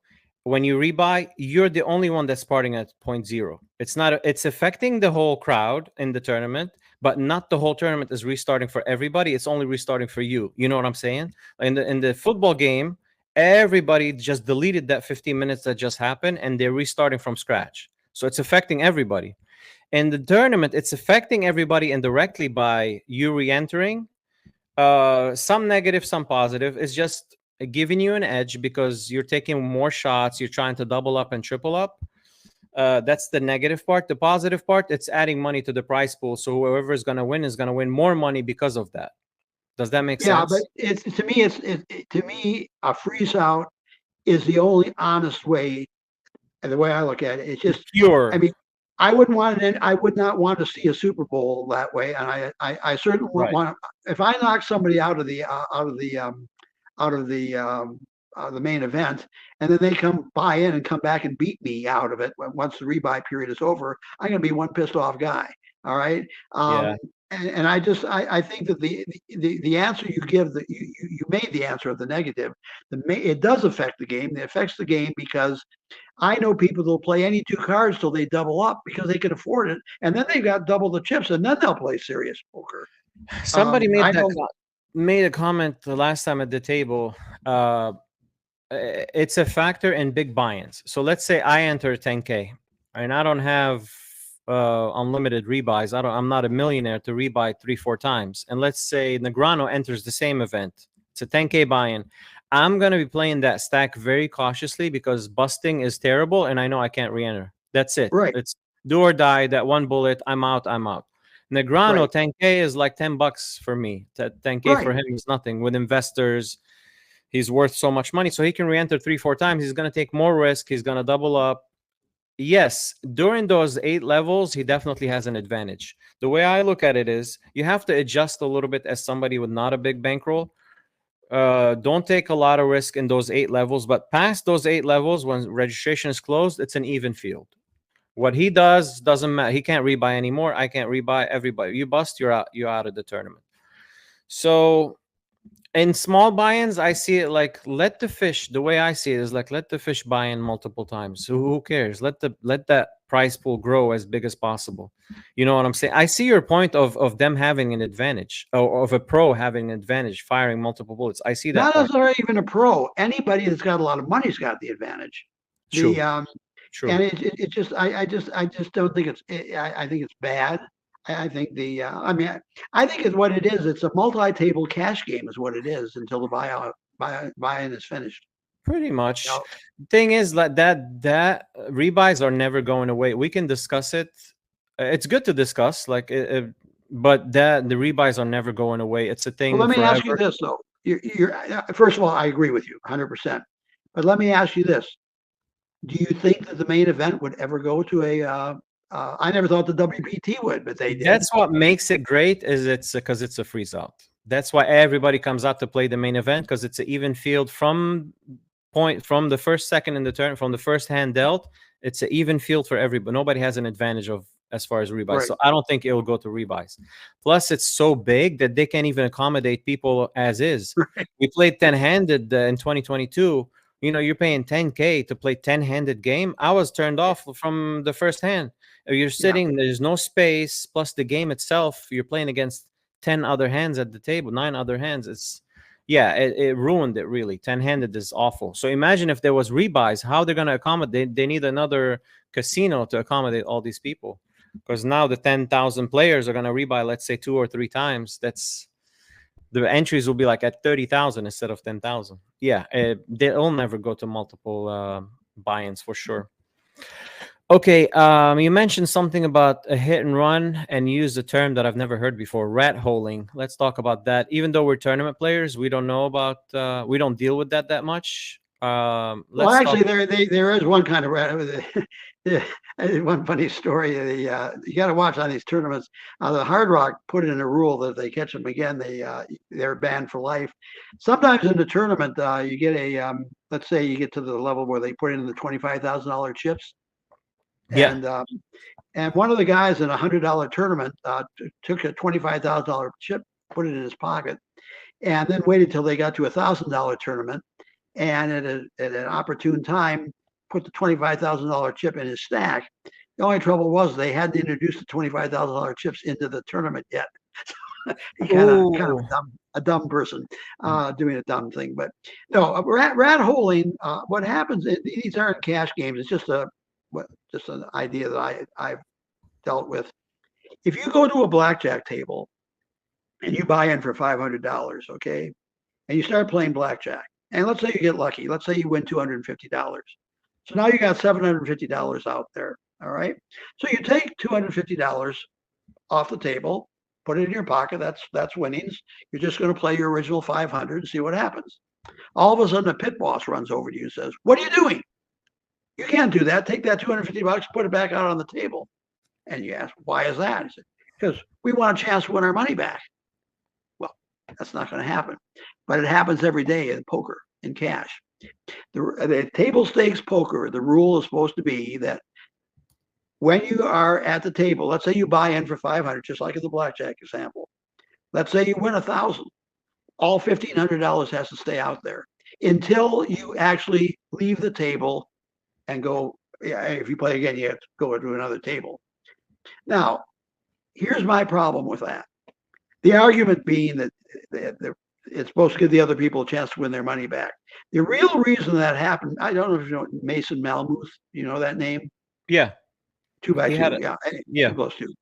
When you rebuy, you're the only one that's starting at 0.0. It's affecting the whole crowd in the tournament, but not the whole tournament is restarting for everybody. It's only restarting for you. You know what I'm saying? In the football game, everybody just deleted that 15 minutes that just happened, and they're restarting from scratch. So it's affecting everybody. In the tournament, it's affecting everybody indirectly by you re-entering. Some negative, some positive. It's just giving you an edge because you're taking more shots. You're trying to double up and triple up. That's the negative part. The positive part, it's adding money to the prize pool. So whoever is going to win more money because of that. Does that make sense? Yeah, but to me, a freeze out is the only honest way. And the way I look at it, it's just pure. I mean, I would not want to see a Super Bowl that way, and I certainly wouldn't want to. If I knock somebody out of the main event, and then they come buy in and come back and beat me out of it once the rebuy period is over, I'm going to be one pissed off guy. All right. And I think that the answer you give, that you made the answer of the negative. It does affect the game. It affects the game because I know people that'll play any two cards till they double up because they can afford it, and then they've got double the chips, and then they'll play serious poker. Somebody made a comment the last time at the table. It's a factor in big buy-ins. So let's say I enter 10K, and I don't have unlimited rebuys. I'm not a millionaire to rebuy 3-4 times. And let's say Negreanu enters the same event. It's a 10K buy-in. I'm going to be playing that stack very cautiously because busting is terrible and I know I can't re-enter. That's it. Right. It's do or die. That one bullet, I'm out. Negreanu, Right. 10K is like $10 for me. 10K for him is nothing. With investors, he's worth so much money. So he can re-enter 3-4 times. He's going to take more risk. He's going to double up. Yes, during those 8 levels, he definitely has an advantage. The way I look at it is you have to adjust a little bit as somebody with not a big bankroll. Don't take a lot of risk in those 8 levels, but past those 8 levels, when registration is closed, it's an even field. What he does doesn't matter. He can't rebuy anymore. I can't rebuy. Everybody, you bust, you're out of the tournament. So in small buy-ins, I see it like let the fish. The way I see it is like let the fish buy in multiple times. So who cares? Let that prize pool grow as big as possible. You know what I'm saying? I see your point of them having an advantage, or of a pro having an advantage, firing multiple bullets. I see that. Not necessarily even a pro. Anybody that's got a lot of money's got the advantage. True. True. And it just I just don't think I think it's bad. I think I think it's what it is. It's a multi-table cash game is what it is until the buy-in is finished. Pretty much. You know? Thing is that rebuys are never going away. We can discuss it. It's good to discuss, but the rebuys are never going away. It's a thing. Well, let me forever. ask you this though. You're first of all, I agree with you 100%. But let me ask you this: do you think that the main event would ever go to a? I never thought the WPT would, but they did. That's what makes it great. Is it's because it's a freeze out. That's why everybody comes out to play the main event, because it's an even field from the first second in the turn, from the first hand dealt. It's an even field for everybody. Nobody has an advantage of as far as rebuys. Right. So I don't think it will go to rebuys. Plus, it's so big that they can't even accommodate people as is. Right. We played 10-handed in 2022. You know, you're paying 10K to play 10-handed game. I was turned off from the first hand. You're sitting, there's no space. Plus the game itself, you're playing against 10 other hands at the table, 9 other hands. It ruined it really. 10-handed is awful. So imagine if there was rebuys, how they're going to accommodate. They need another casino to accommodate all these people. Because now the 10,000 players are going to rebuy, let's say 2 or 3 times. The entries will be like at 30,000 instead of 10,000. Yeah, they'll never go to multiple buy-ins for sure. Okay, you mentioned something about a hit and run and used a term that I've never heard before, ratholing. Let's talk about that. Even though we're tournament players, we don't know about, we don't deal with that much. Well, actually, there is one kind of one funny story. You got to watch on these tournaments. The Hard Rock put in a rule that if they catch them again, they're banned for life. Sometimes in the tournament, you get a let's say you get to the level where they put in the $25,000 chips. Yeah. And one of the guys in a $100 tournament took a $25,000 chip, put it in his pocket, and then waited till they got to a $1,000 tournament. And at an opportune time, put the $25,000 chip in his stack. The only trouble was they hadn't introduced the $25,000 chips into the tournament yet. He kind of a dumb person doing a dumb thing. But no, rat-holing. What happens? These aren't cash games. It's just an idea that I've dealt with. If you go to a blackjack table and you buy in for $500, okay, and you start playing blackjack. And let's say you get lucky. Let's say you win $250. So now you got $750 out there. All right. So you take $250 off the table, put it in your pocket. That's winnings. You're just going to play your original 500 and see what happens. All of a sudden, a pit boss runs over to you and says, "What are you doing? You can't do that. Take that $250, put it back out on the table." And you ask, "Why is that?" He said, "Because we want a chance to win our money back." Well, that's not going to happen. But it happens every day in poker, in cash. The table stakes poker, the rule is supposed to be that when you are at the table, let's say you buy in for 500, just like in the blackjack example. Let's say you win 1,000. All $1,500 has to stay out there until you actually leave the table and go. If you play again, you have to go to another table. Now, here's my problem with that. The argument being that it's supposed to give the other people a chance to win their money back. The real reason that happened, I don't know if you know Mason Malmuth. You know that name? Yeah. 2 by He 2, had a, yeah, yeah. 2 plus 2.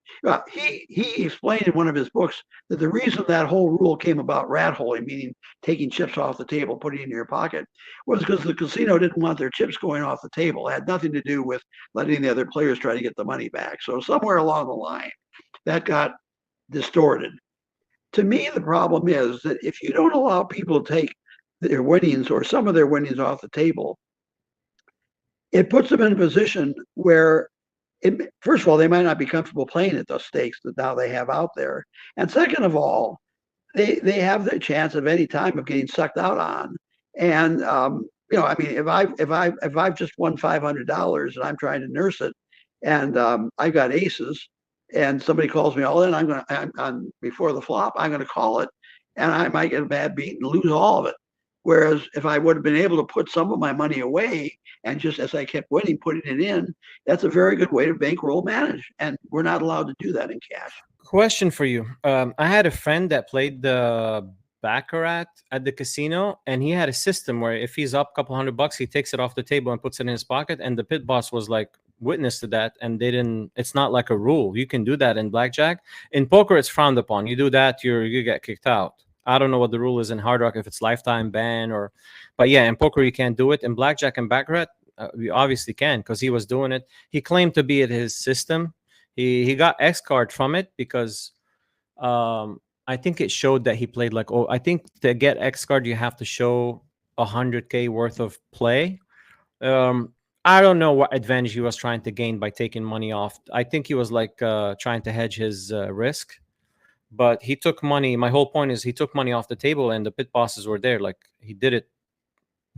He explained in one of his books that the reason that whole rule came about, rat holing, meaning taking chips off the table, putting it in your pocket, was because the casino didn't want their chips going off the table. It had nothing to do with letting the other players try to get the money back. So somewhere along the line, that got distorted. To me, the problem is that if you don't allow people to take their winnings or some of their winnings off the table, it puts them in a position where first of all, they might not be comfortable playing at those stakes that now they have out there. And second of all, they have the chance of any time of getting sucked out on. And I mean, if I've just won $500 and I'm trying to nurse it, and I've got aces, and somebody calls me all in, I'm before the flop, I'm going to call it, and I might get a bad beat and lose all of it. Whereas if I would have been able to put some of my money away and just as I kept winning, putting it in, that's a very good way to bankroll manage. And we're not allowed to do that in cash. Question for you. I had a friend that played the Baccarat at the casino, and he had a system where if he's up a couple $100, he takes it off the table and puts it in his pocket. And the pit boss was like witness to that, and they didn't. It's not like a rule. You can do that in blackjack. In poker, it's frowned upon. You do that, you get kicked out. I don't know what the rule is in Hard Rock, if it's lifetime ban or, but yeah, in poker you can't do it. In blackjack and baccarat, we obviously can because he was doing it. He claimed to be at his system. He got X card from it because I think it showed that he played like, I think to get X card you have to show 100K worth of play. I don't know what advantage he was trying to gain by taking money off. I think he was like trying to hedge his risk. But he took money. My whole point is he took money off the table, and the pit bosses were there. Like he did it.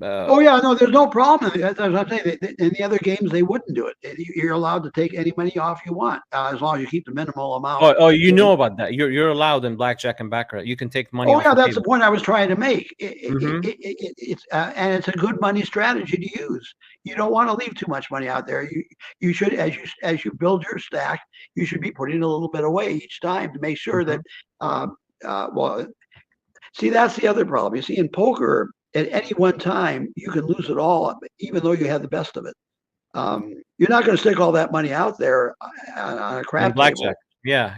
Oh yeah, no, there's no problem. As I'm saying, in the other games they wouldn't do it. You're allowed to take any money off you want, as long as you keep the minimal amount. Oh, you know about that? You're allowed in blackjack and baccarat. You can take money. Oh off yeah, the that's table. the point I was trying to make. It's and it's a good money strategy to use. You don't want to leave too much money out there. You should, as you build your stack, you should be putting a little bit away each time to make sure that. Well, see, that's the other problem. You see, in poker, at any one time, you can lose it all, even though you had the best of it. You're not going to stick all that money out there on a crap blackjack. table. Yeah.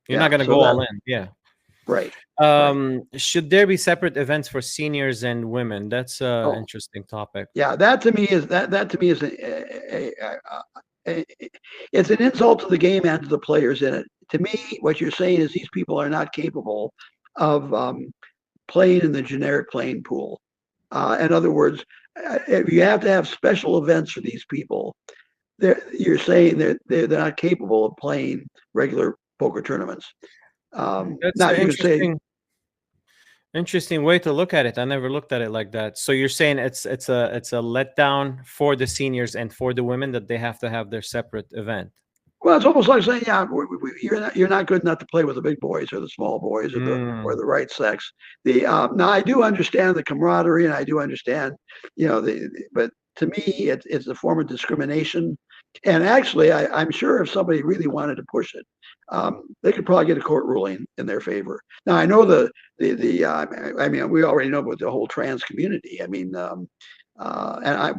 You're not going to go all in. Yeah. Right. Should there be separate events for seniors and women? That's an interesting topic. Yeah, that to me is it's an insult to the game and to the players in it. To me, what you're saying is these people are not capable of playing in the generic playing pool. In other words, you have to have special events for these people. You're saying they're not capable of playing regular poker tournaments. That's an interesting way to look at it. I never looked at it like that. So you're saying it's a letdown for the seniors and for the women that they have to have their separate event. Well, it's almost like saying, yeah, you're not good enough to play with the big boys or the small boys or the right sex. Now I do understand the camaraderie, and I do understand, but to me it's a form of discrimination. And actually, I'm sure if somebody really wanted to push it, they could probably get a court ruling in their favor. Now I know I mean, we already know about the whole trans community. I mean, and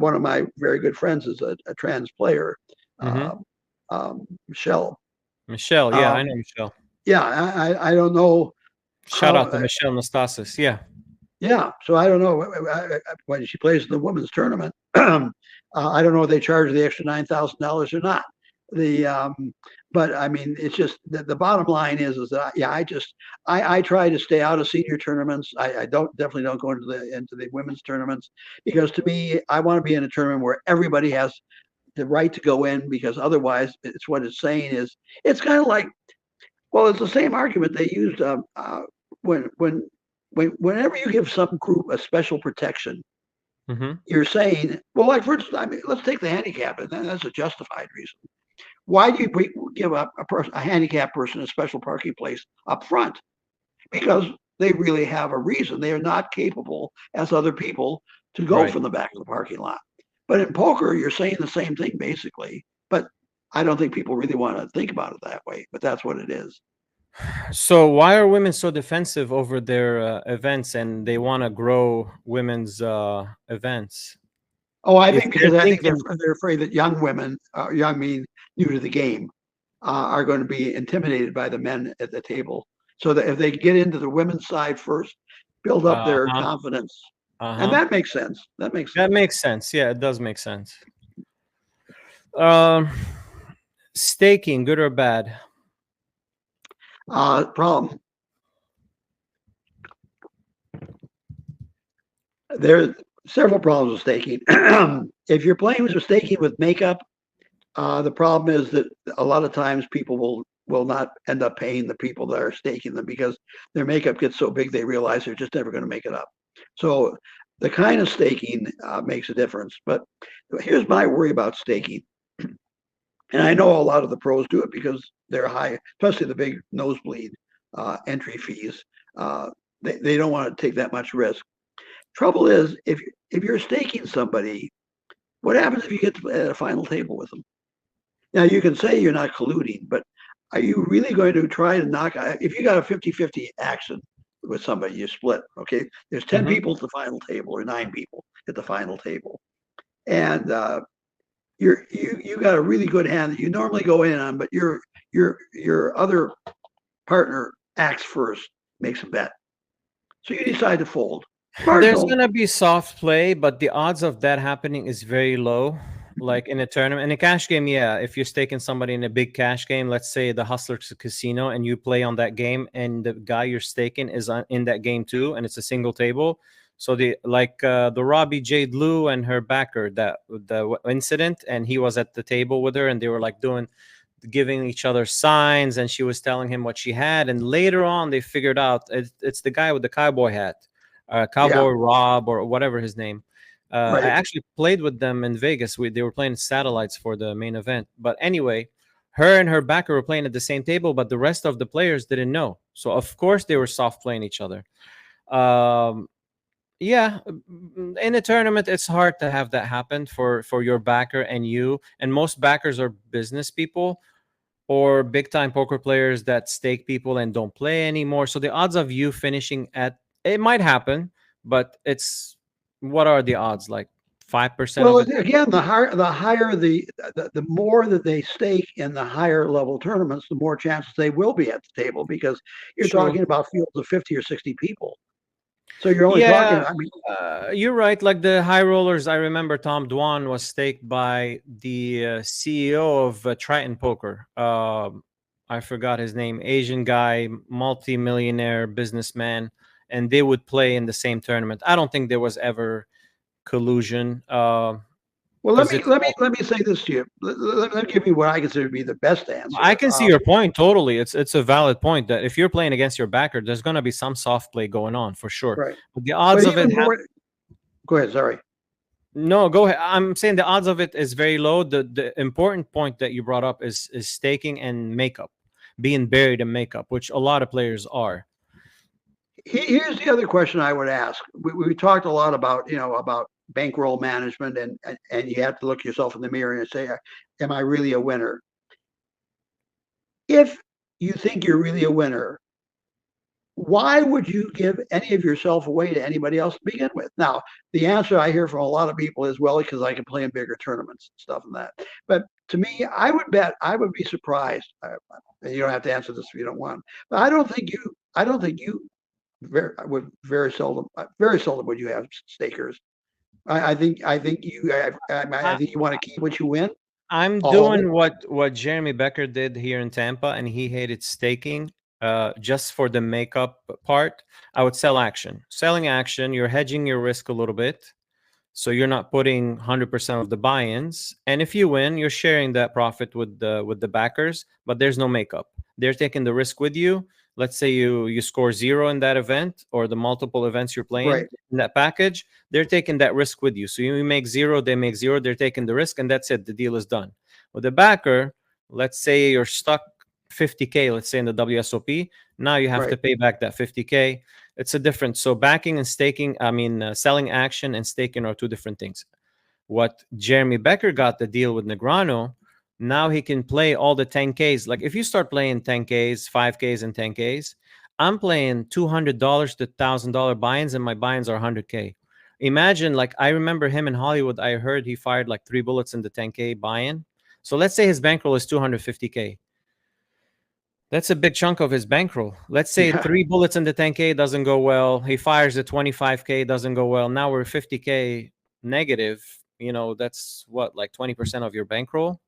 one of my very good friends is a trans player. Michelle, yeah, I know Michelle. Yeah, I don't know. Shout out to Michelle Nastasis. Yeah, so I don't know when she plays in the women's tournament. I don't know if they charge the extra $9,000 or not. But I mean, it's just the bottom line is that I try to stay out of senior tournaments. I definitely don't go into the women's tournaments, because to me, I want to be in a tournament where everybody has the right to go in, because otherwise it's what it's saying is, it's kind of like, well, it's the same argument they used whenever you give some group a special protection, you're saying, well, like for instance, I mean, let's take the handicap, and that's a justified reason. Why do you give a handicapped person a special parking place up front? Because they really have a reason. They are not capable as other people to go from the back of the parking lot. But in poker, you're saying the same thing basically, but I don't think people really want to think about it that way, but that's what it is. So why are women so defensive over their events, and they want to grow women's events? Oh, I If think you're because I think thinking, they're afraid that young women, young mean new to the game, are going to be intimidated by the men at the table. So that if they get into the women's side first, build up their uh-huh, confidence, and uh-huh. that makes sense. That makes That sense. makes sense. Yeah, it does make sense. Um, Staking, good or bad? Problem. There's several problems with staking. If you're playing with staking with makeup, the problem is that a lot of times people will not end up paying the people that are staking them because their makeup gets so big they realize they're just never going to make it up. So the kind of staking makes a difference. But here's my worry about staking. And I know a lot of the pros do it because they're high, especially the big nosebleed entry fees. They don't want to take that much risk. Trouble is, if you're staking somebody, what happens if you get at a final table with them? Now, you can say you're not colluding, but are you really going to try to knock out? If you got a 50-50 action with somebody, you split, okay? There's 10 Mhm. people at the final table or 9 people at the final table. And you got a really good hand that you normally go in on, but your other partner acts first, makes a bet. So you decide to fold. There's Marginal. gonna be soft play, but the odds of that happening is very low. Like in a tournament, in a cash game, yeah. If you're staking somebody in a big cash game, let's say the Hustlers Casino, and you play on that game, and the guy you're staking is in that game too, and it's a single table. So the Robbie Jade Lou and her backer, that the incident, and he was at the table with her, and they were like giving each other signs, and she was telling him what she had, and later on they figured out it's the guy with the cowboy hat, Yeah, Cowboy Rob or whatever his name. I right. actually played with them in Vegas. They were playing satellites for the main event. But anyway, her and her backer were playing at the same table, but the rest of the players didn't know. So of course they were soft playing each other. Um, yeah, in a tournament, it's hard to have that happen for your backer and you. And most backers are business people or big time poker players that stake people and don't play anymore. So the odds of you finishing at it might happen, but it's what are the odds? Like 5% Well, of it? again, the higher the more that they stake in the higher level tournaments, the more chances they will be at the table because you're True. talking about fields of 50 or 60 people. So you're only talking. Yeah, I mean, you're right. Like the high rollers, I remember Tom Dwan was staked by the CEO of Triton Poker. I forgot his name. Asian guy, multi-millionaire businessman, and they would play in the same tournament. I don't think there was ever collusion well, let because me it's let me let me say this to you. Let me give you what I consider to be the best I answer. can see your point totally. It's a valid point that if you're playing against your backer, there's going to be some soft play going on for sure. Right, But the but odds of it even more. Go ahead. Sorry. no, go ahead. I'm saying the odds of it is very low. The important point that you brought up is staking and makeup, being buried in makeup, which a lot of players are. Here's the other question I would ask. We talked a lot about about bankroll management and you have to look yourself in the mirror and say, am I really a winner? If you think you're really a winner, why would you give any of yourself away to anybody else to begin with? Now, the answer I hear from a lot of people is, well, because I can play in bigger tournaments and stuff and that. But to me, I would bet I would be surprised. And you don't have to answer this if you don't want. But I don't think you very seldom would you have stakers. I think I I, think you want to keep what you win, I'm all of it. doing what Jeremy Becker did here in Tampa, and he hated staking. Just for the makeup part, I would sell action. Selling action, you're hedging your risk a little bit. So you're not putting 100% of the buy-ins, and if you win, you're sharing that profit with the backers. But there's no makeup. They're taking the risk with you. Let's say you score 0 in that event or the multiple events you're playing Right. in that package. They're taking that risk with you. So you make 0, they make 0. They're taking the risk, and that's it. The deal is done. With the backer, let's say you're stuck 50K. Let's say in the WSOP, now you have to Right. pay back that 50K. It's a different. So backing and staking, selling action and staking are two different things. What Jeremy Becker got the deal with Negreanu, now he can play all the 10Ks. Like if you start playing 10Ks, 5Ks, and 10Ks, I'm playing $200 to $1,000 buy-ins, and my buy-ins are 100K. Imagine, like, I remember him in Hollywood. I heard he fired like 3 bullets in the 10K buy-in. So let's say his bankroll is 250K. That's a big chunk of his bankroll. Let's say 3 bullets in the 10K doesn't go well. He fires the 25K, doesn't go well. Now we're 50K negative. That's what, like 20% of your bankroll.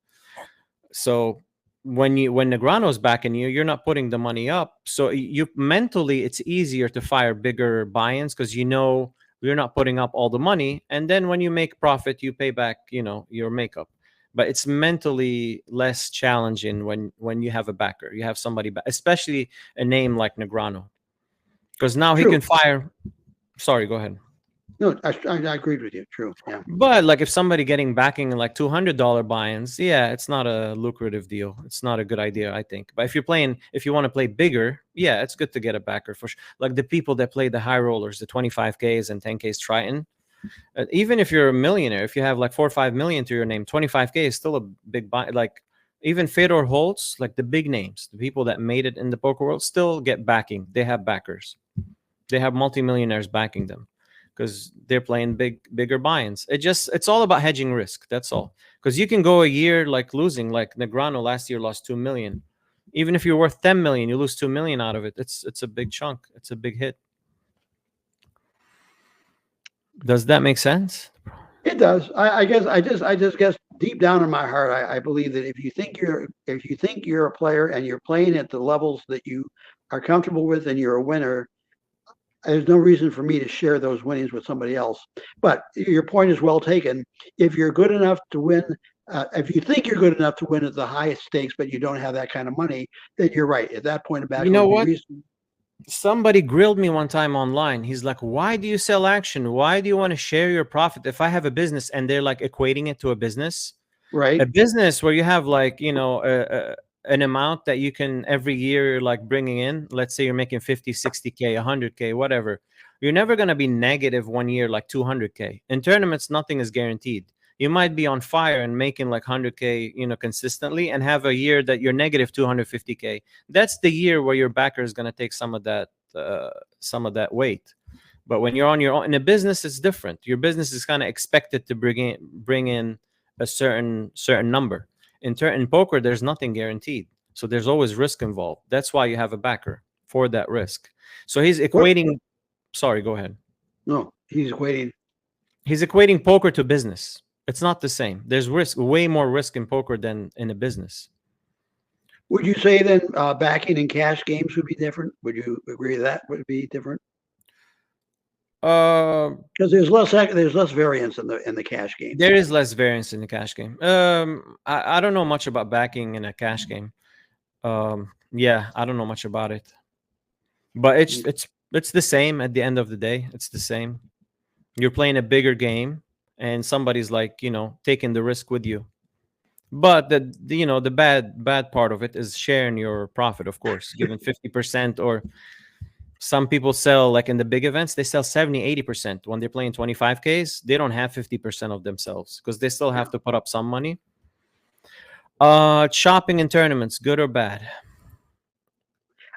So when Negreanu's backing you, you're not putting the money up. So you mentally, it's easier to fire bigger buy-ins because you're not putting up all the money. And then when you make profit, you pay back, your makeup. But it's mentally less challenging when you have a backer. You have somebody back, especially a name like Negreanu, because now he can fire. Sorry, go ahead. No, I agreed with you. True. Yeah. But like if somebody getting backing in like $200 buy-ins, yeah, it's not a lucrative deal. It's not a good idea, I think. But if you want to play bigger, yeah, it's good to get a backer for sure. Like the people that play the high rollers, the 25Ks and 10Ks Triton. Even if you're a millionaire, if you have like 4 or 5 million to your name, 25K is still a big buy. Like even Fedor Holtz, like the big names, the people that made it in the poker world, still get backing. They have backers. They have multimillionaires backing them because they're playing bigger buy-ins. It's all about hedging risk. That's all. Because you can go a year like losing, like Negreanu last year lost 2 million. Even if you're worth 10 million, you lose 2 million out of it. It's a big chunk. It's a big hit. Does that make sense? It does. I just guess deep down in my heart, I believe that if you think you're a player and you're playing at the levels that you are comfortable with and you're a winner, there's no reason for me to share those winnings with somebody else. But your point is well taken. If you're good enough to win, if you think you're good enough to win at the highest stakes, but you don't have that kind of money, then you're right. At that point, you know what? Somebody grilled me one time online. He's like, why do you sell action? Why do you want to share your profit? If I have a business, and they're like equating it to a business, right? A business where you have like, an amount that you can every year like bringing in. Let's say you're making 50, 60K, 100K, whatever. You're never going to be negative one year, like 200K. In tournaments, nothing is guaranteed. You might be on fire and making like 100K, consistently, and have a year that you're negative 250K. That's the year where your backer is going to take some of that weight. But when you're on your own in a business, it's different. Your business is kind of expected to bring in a certain number. In poker, there's nothing guaranteed, so there's always risk involved. That's why you have a backer for that risk. So he's equating. Sorry, go ahead. No, he's equating. He's equating poker to business. It's not the same. There's risk, way more risk in poker than in a business. Would you say then backing in cash games would be different? Would you agree that would be different? Because there's less variance in the cash game. There is less variance in the cash game. I don't know much about backing in a cash game. Yeah, I don't know much about it. But it's the same at the end of the day. It's the same. You're playing a bigger game, and somebody's like, taking the risk with you. But the bad part of it is sharing your profit, of course, given 50%, or some people sell, like in the big events, they sell 70-80%. When they're playing 25Ks, they don't have 50% of themselves because they still have to put up some money. Shopping in tournaments, good or bad?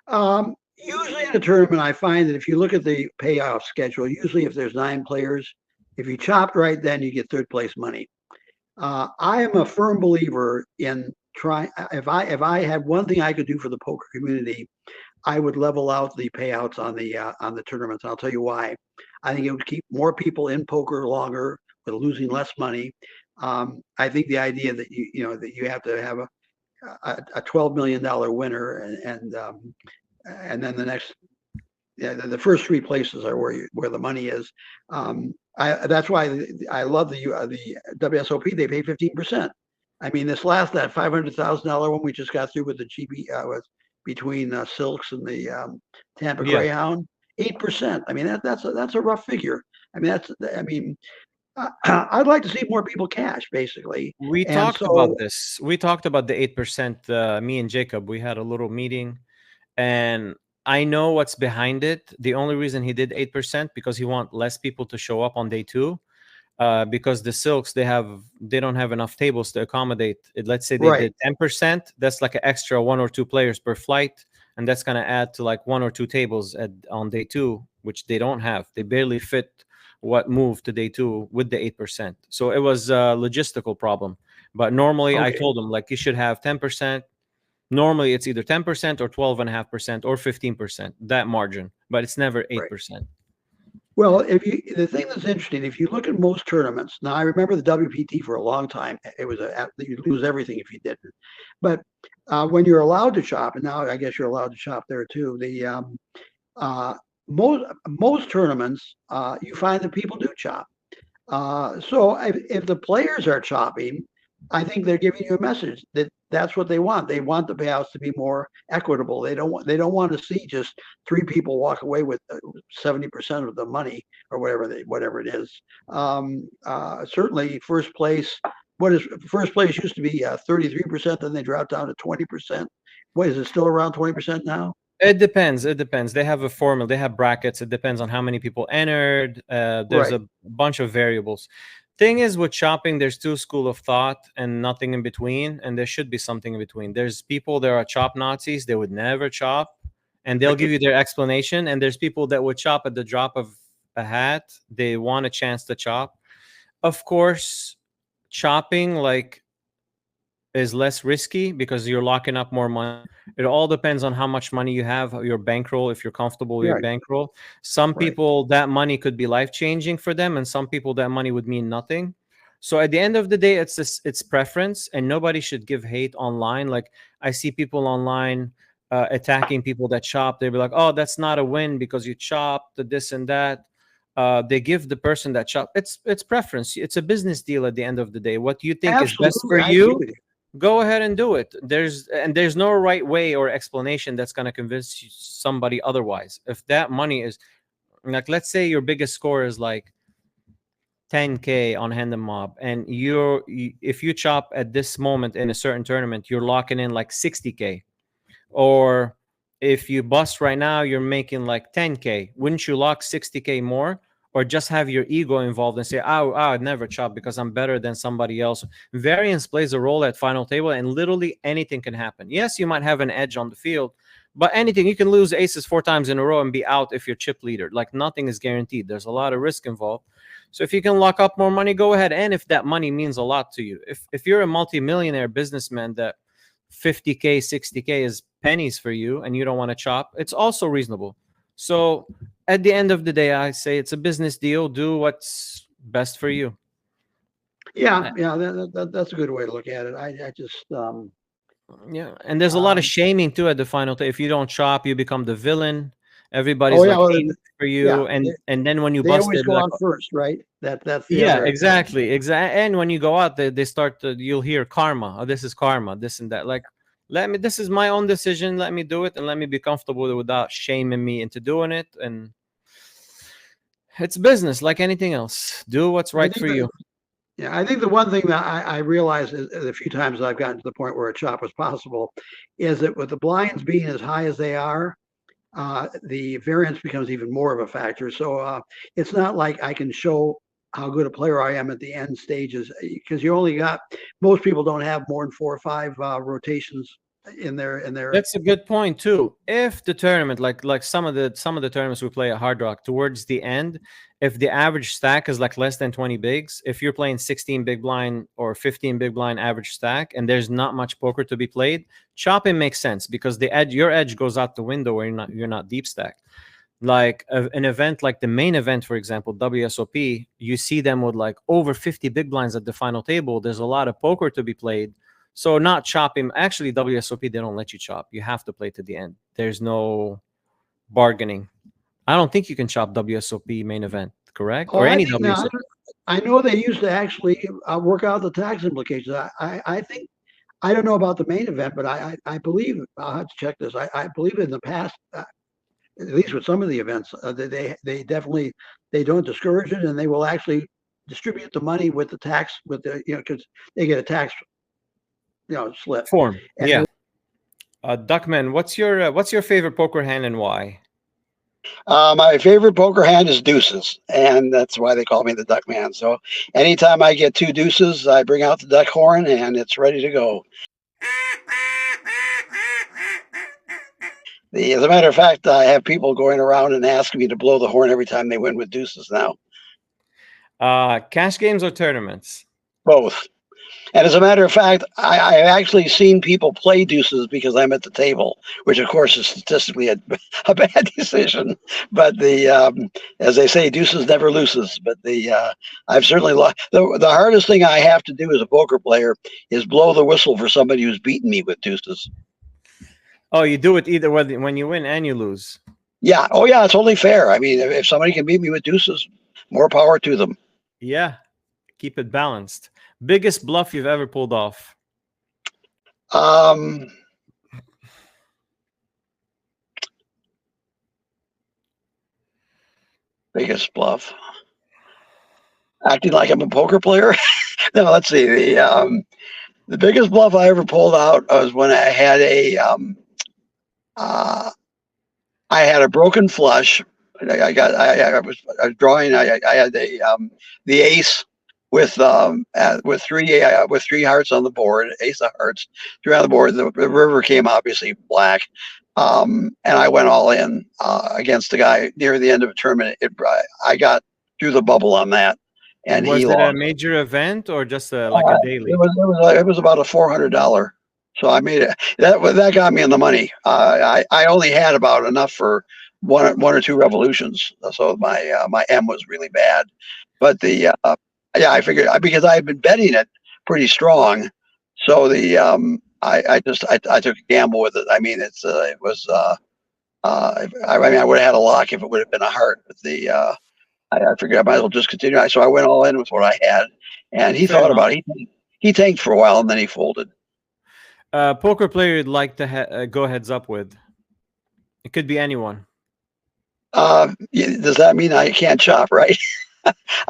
Usually in a tournament, I find that if you look at the payoff schedule, usually if there's 9 players, if you chopped right, then you get third place money. I am a firm believer in trying. If I had one thing I could do for the poker community, I would level out the payouts on the tournaments. I'll tell you why. I think it would keep more people in poker longer with losing less money. I think the idea that you have to have a $12 million winner and then the next, the first 3 places are where the money is. That's why I love the WSOP. They pay 15%. I mean, that $500,000 one we just got through with the GB between Silks and the Tampa Greyhound, 8%. I mean, that's a rough figure. I mean, I'd like to see more people cash, basically. We talked about this. We talked about the 8%. Me and Jacob, we had a little meeting, and I know what's behind it. The only reason he did 8% because he wants less people to show up on day 2. Because the Silks, they don't have enough tables to accommodate it. Let's say they did 10%. That's like an extra 1 or 2 players per flight, and that's going to add to like 1 or 2 tables on day 2, which they don't have. They barely fit what moved to day 2 with the 8%. So it was a logistical problem. But normally I told them, like, you should have 10%. Normally it's either 10% or 12.5% or 15%, that margin, but it's never 8%. Well, the thing that's interesting, if you look at most tournaments, now I remember the WPT for a long time, it was you'd lose everything if you didn't. But when you're allowed to chop, and now I guess you're allowed to chop there too, the most tournaments, you find that people do chop. So if the players are chopping, I think they're giving you a message that that's what they want. They want the payouts to be more equitable. They don't want to see just 3 people walk away with 70% of the money or whatever it is. Certainly, first place. First place used to be 33%, then they dropped down to 20%. What is it, still around 20% now? It depends. They have a formula. They have brackets. It depends on how many people entered. There's a bunch of variables. Thing is, with chopping, there's 2 schools of thought and nothing in between, and there should be something in between. There's people that are chop Nazis. They would never chop, and they'll give you their explanation. And there's people that would chop at the drop of a hat. They want a chance to chop. Of course, chopping is less risky because you're locking up more money. It all depends on how much money you have, your bankroll, if you're comfortable with your bankroll. Some people, that money could be life-changing for them, and some people, that money would mean nothing. So at the end of the day, it's preference, and nobody should give hate online. Like, I see people online attacking people that chop. They'll be like, oh, that's not a win because you chopped this and that. They give the person that chop. It's preference. It's a business deal at the end of the day. What you think is best for you, go ahead and do it. There's no right way or explanation that's going to convince somebody otherwise. If that money is, like, let's say your biggest score is like 10K on Hendon Mob, and if you chop at this moment in a certain tournament, you're locking in like 60K. Or if you bust right now, you're making like 10K. Wouldn't you lock 60K more? Or just have your ego involved and say, I'd never chop because I'm better than somebody else. Variance plays a role at final table, and literally anything can happen. Yes, you might have an edge on the field, but anything. You can lose aces 4 times in a row and be out if you're chip leader. Like, nothing is guaranteed. There's a lot of risk involved. So if you can lock up more money, go ahead. And if that money means a lot to you, if you're a multimillionaire businessman that 50K, 60K is pennies for you and you don't want to chop, it's also reasonable. So at the end of the day, I say it's a business deal. Do what's best for you. Yeah, that's a good way to look at it. I just yeah, and there's a lot of shaming too at the final table. If you don't chop, you become the villain. Everybody's hating for you, and then when you they bust always it, go out first, right? That's exactly. And when you go out, they start to, you'll hear karma. Oh, this is karma, this and that. Like, this is my own decision. Let me do it, and let me be comfortable with it without shaming me into doing it. And it's business, like anything else. Do what's right for you. Yeah, I think the one thing that I realized is the few times I've gotten to the point where a chop was possible is that with the blinds being as high as they are, the variance becomes even more of a factor. So it's not like I can show how good a player I am at the end stages, because most people don't have more than 4 or 5 rotations in their. That's a good point too. If the tournament, like some of the tournaments we play at Hard Rock, towards the end, if the average stack is like less than 20 bigs, if you're playing 16 big blind or 15 big blind average stack, and there's not much poker to be played, chopping makes sense because your edge goes out the window where you're not deep stacked. Like an event like the main event, for example, WSOP, you see them with like over 50 big blinds at the final table. There's a lot of poker to be played. So not chopping. Actually, WSOP, they don't let you chop. You have to play to the end. There's no bargaining. I don't think you can chop WSOP main event, correct? Or any WSOP. I know they used to actually work out the tax implications. I think, I don't know about the main event, but I believe, I'll have to check this. I believe in the past, at least with some of the events, they definitely, they don't discourage it, and they will actually distribute the money with the tax, with the, because they get a tax slip form. And yeah. Duckman, what's your favorite poker hand and why? My favorite poker hand is deuces, and that's why they call me the Duckman. So anytime I get 2 deuces, I bring out the duck horn and it's ready to go. As a matter of fact, I have people going around and asking me to blow the horn every time they win with deuces now. Cash games or tournaments? Both. And as a matter of fact, I've actually seen people play deuces because I'm at the table, which of course is statistically a bad decision. But as they say, deuces never loses. But I've certainly lost. The hardest thing I have to do as a poker player is blow the whistle for somebody who's beaten me with deuces. Oh, you do it either when you win and you lose. Yeah. Oh, yeah. It's only fair. I mean, if somebody can beat me with deuces, more power to them. Yeah. Keep it balanced. Biggest bluff you've ever pulled off? Biggest bluff. Acting like I'm a poker player. No, let's see. The biggest bluff I ever pulled out was when I had a broken flush. I was drawing. I had the ace with three hearts on the board, ace of hearts, 3 on the board. The river came obviously black, and I went all in against the guy near the end of a tournament. I got through the bubble on that, and was he it lost. a major event or just like a daily? It was about a $400. So I made it. That got me in the money. I only had about enough for one or two revolutions, so my M was really bad. But I figured because I had been betting it pretty strong, so I took a gamble with it. I mean, I would have had a lock if it would have been a heart, but I figured I might as well just continue. So I went all in with what I had, and he thought about it. He tanked for a while and then he folded. Poker player you'd like to go heads up with? It could be anyone. Does that mean I can't chop, right?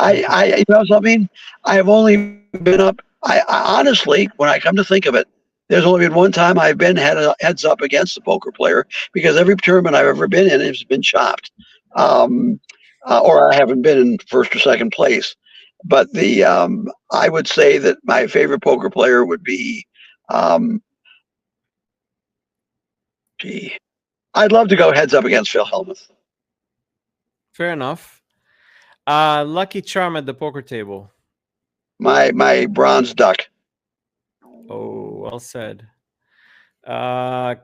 You know something? I have only been up. I honestly, when I come to think of it, there's only been one time I've been heads up against a poker player, because every tournament I've ever been in has been chopped, or I haven't been in first or second place. But I would say that my favorite poker player would be, I'd love to go heads up against Phil Hellmuth. Fair enough. Lucky charm at the poker table. My bronze duck. Oh, well said.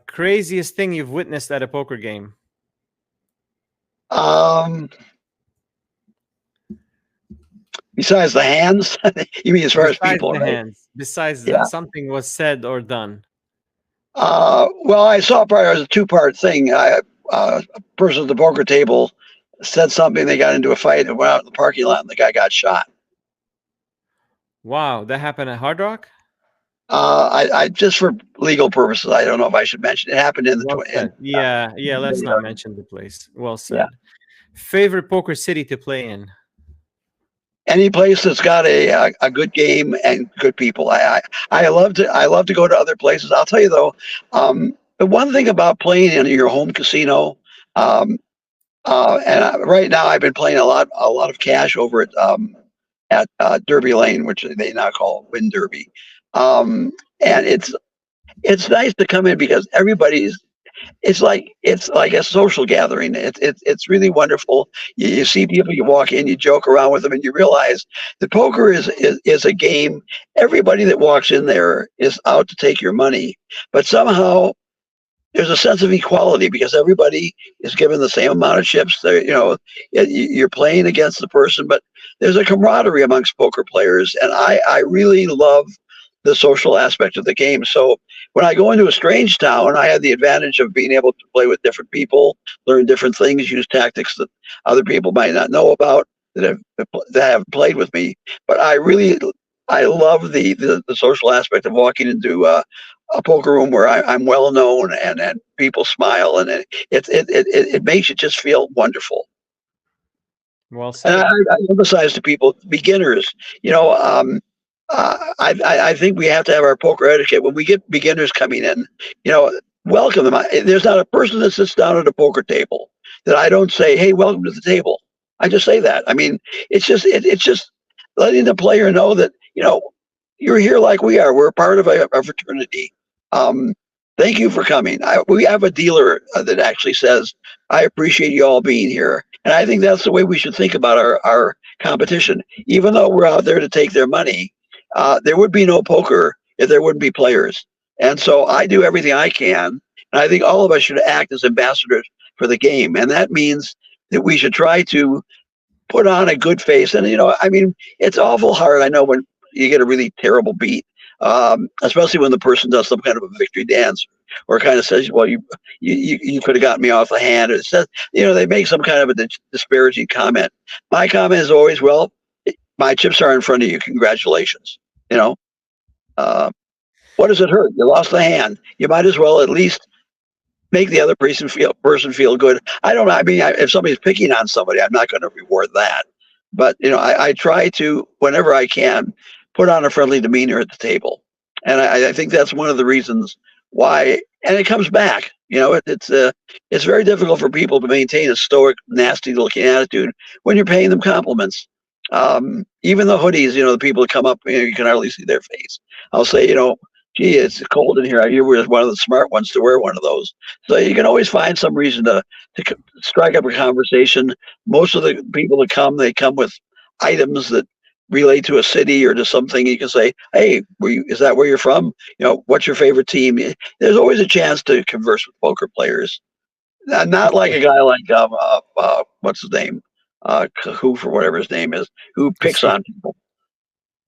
Craziest thing you've witnessed at a poker game? Besides the hands? You mean as far as people, the right? hands. Besides something was said or done. Well, I saw probably it was a two-part thing. A person at the poker table said something. They got into a fight and went out in the parking lot, and the guy got shot. Wow, that happened at Hard Rock? I just for legal purposes, I don't know if I should mention it. It happened in the yeah. Let's not mention the place. Well said. Yeah. Favorite poker city to play in? Any place that's got a good game and good people. I love to go to other places. I'll tell you though, the one thing about playing in your home casino, and right now I've been playing a lot of cash over at Derby Lane, which they now call Win Derby, and it's nice to come in because it's like a social gathering. It's really wonderful. You see people, you walk in, you joke around with them, and you realize that poker is a game. Everybody that walks in there is out to take your money, but somehow there's a sense of equality because everybody is given the same amount of chips. You're playing against the person, but there's a camaraderie amongst poker players, and I really love the social aspect of the game. So when I go into a strange town, I have the advantage of being able to play with different people, learn different things, use tactics that other people might not know about that have played with me. But I love the social aspect of walking into a poker room where I'm well known and people smile, and it makes you just feel wonderful. Well said. And I emphasize to people, beginners, I think we have to have our poker etiquette when we get beginners coming in. Welcome them. There's not a person that sits down at a poker table that I don't say, "Hey, welcome to the table." I just say that. I mean, it's just letting the player know that you're here like we are. We're a part of a fraternity. Thank you for coming. We have a dealer that actually says, "I appreciate you all being here," and I think that's the way we should think about our competition. Even though we're out there to take their money, there would be no poker if there wouldn't be players. And so I do everything I can. And I think all of us should act as ambassadors for the game. And that means that we should try to put on a good face. And, I mean, it's awful hard. I know when you get a really terrible beat, especially when the person does some kind of a victory dance or kind of says, well, you could have gotten me off the hand. Or it says, they make some kind of a disparaging comment. My comment is always, well, my chips are in front of you. Congratulations. What does it hurt? You lost the hand. You might as well at least make the other person feel good. I don't know. I mean, if somebody's picking on somebody, I'm not going to reward that. But, I try to, whenever I can, put on a friendly demeanor at the table. And I think that's one of the reasons why, and it comes back, it's very difficult for people to maintain a stoic, nasty looking attitude when you're paying them compliments. Even the hoodies, the people that come up, you can hardly see their face. I'll say, gee, it's cold in here. You're one of the smart ones to wear one of those. So you can always find some reason to strike up a conversation. Most of the people that come, they come with items that relate to a city or to something. You can say, hey, is that where you're from? What's your favorite team? There's always a chance to converse with poker players. Not like a guy like, what's his name? Kassouf or whatever his name is, who picks on people.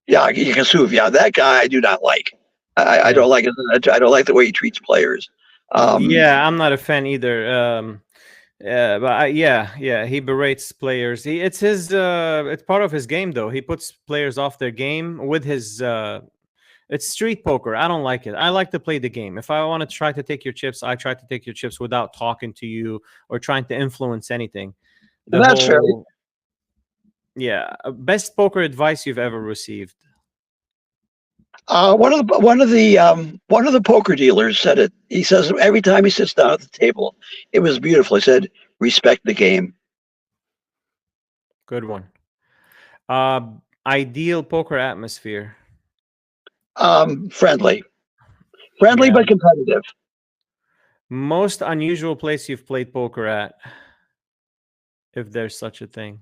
Yeah, Kassouf. Yeah, that guy I do not like. I don't like it. I don't like the way he treats players. Yeah, I'm not a fan either. But he berates players. It's part of his game, though. He puts players off their game with his. It's street poker. I don't like it. I like to play the game. If I want to try to take your chips, I try to take your chips without talking to you or trying to influence anything. That's fair. Yeah, best poker advice you've ever received. One of the poker dealers said it. He says every time he sits down at the table, it was beautiful. He said, "Respect the game." Good one. Ideal poker atmosphere. Friendly, but competitive. Most unusual place you've played poker at, if there's such a thing.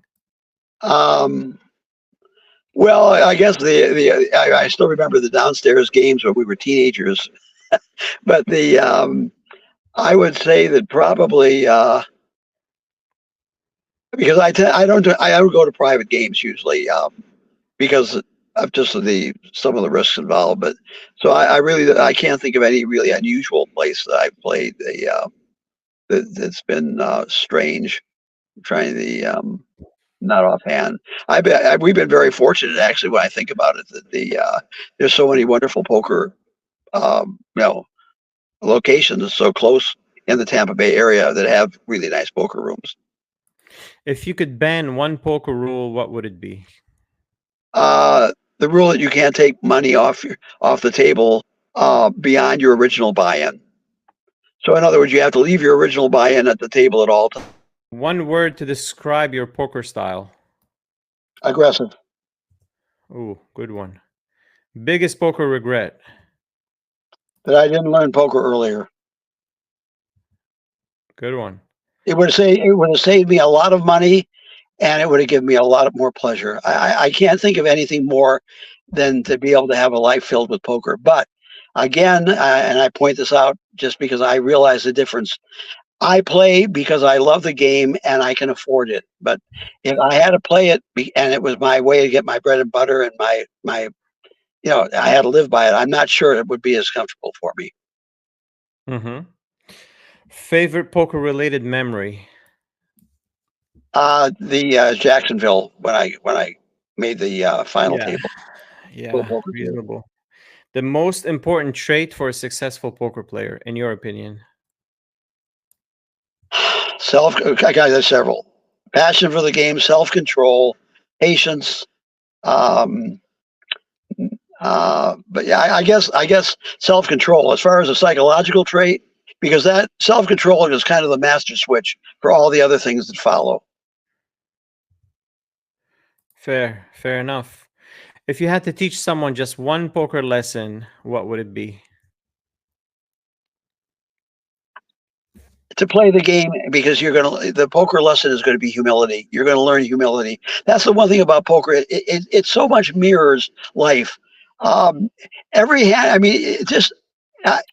Well, I guess I still remember the downstairs games when we were teenagers, but I would say that probably because I don't go to private games usually because of just some of the risks involved. But so I can't think of any really unusual place that I've played that's been strange. I'm trying to not offhand. We've been very fortunate, actually, when I think about it, that there's so many wonderful poker, locations so close in the Tampa Bay area that have really nice poker rooms. If you could ban one poker rule, what would it be? The rule that you can't take money off the table beyond your original buy-in. So, in other words, you have to leave your original buy-in at the table at all times. One word to describe your poker style. Aggressive. Ooh, good one. Biggest poker regret. That I didn't learn poker earlier. Good one. It would have saved me a lot of money, and it would have given me a lot more pleasure. I can't think of anything more than to be able to have a life filled with poker. But again, and I point this out just because I realize the difference. I play because I love the game and I can afford it. But if I had to play it and it was my way to get my bread and butter and my I had to live by it, I'm not sure it would be as comfortable for me. Mm-hmm. Favorite poker related memory? The Jacksonville when I made the final table. Yeah, reasonable. The most important trait for a successful poker player, in your opinion? There's several. Passion for the game, self-control, patience. But yeah, I guess self-control as far as a psychological trait, because that self-control is kind of the master switch for all the other things that follow. Fair enough. If you had to teach someone just one poker lesson, what would it be? to play the game, because the poker lesson is going to be humility. You're going to learn humility. That's the one thing about poker. It so much mirrors life. Every hand, I mean,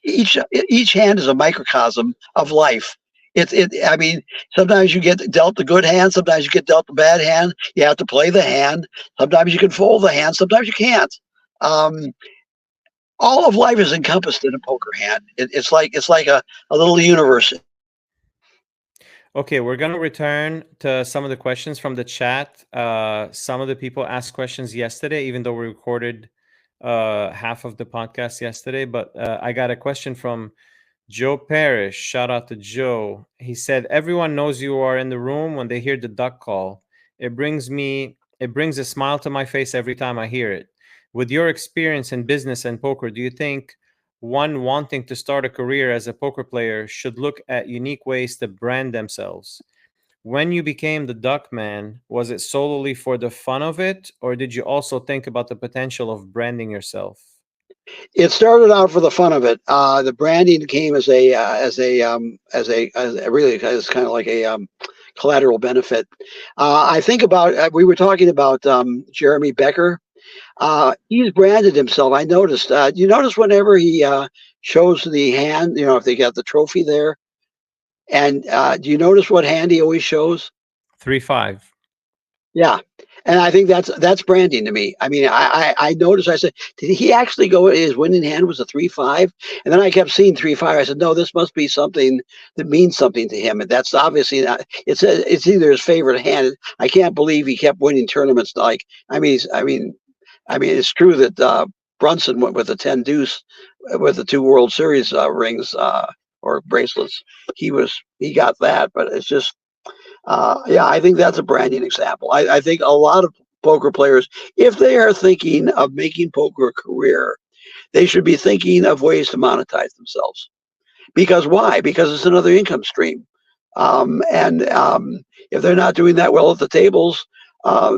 each hand is a microcosm of life. I mean, sometimes you get dealt the good hand, sometimes you get dealt the bad hand. You have to play the hand. Sometimes you can fold the hand, sometimes you can't. All of life is encompassed in a poker hand. It's like a little universe. Okay, we're going to return to some of the questions from the chat. Some of the people asked questions yesterday, even though we recorded half of the podcast yesterday. But I got a question from Joe Parrish. Shout out to Joe. He said, everyone knows you are in the room when they hear the duck call. It brings a smile to my face every time I hear it. With your experience in business and poker, do you think one wanting to start a career as a poker player should look at unique ways to brand themselves? When you became the Duckman, was it solely for the fun of it, or did you also think about the potential of branding yourself? It started out for the fun of it. The branding came as really as kind of like a collateral benefit. I think about we were talking about Jeremy Becker. He's branded himself. I noticed. You notice whenever he shows the hand, if they got the trophy there, and do you notice what hand he always shows? 3-5. Yeah, and I think that's branding to me. I mean, I noticed. I said, did he actually go? His winning hand was a 3-5, and then I kept seeing 3-5. I said, no, this must be something that means something to him, and that's obviously not. It's either his favorite hand. I can't believe he kept winning tournaments. Like, I mean, it's true that Brunson went with a 10 deuce with the 2 World Series rings or bracelets. He got that, but it's just. Yeah, I think that's a branding example. I think a lot of poker players, if they are thinking of making poker a career, they should be thinking of ways to monetize themselves. Because why? Because it's another income stream. If they're not doing that well at the tables,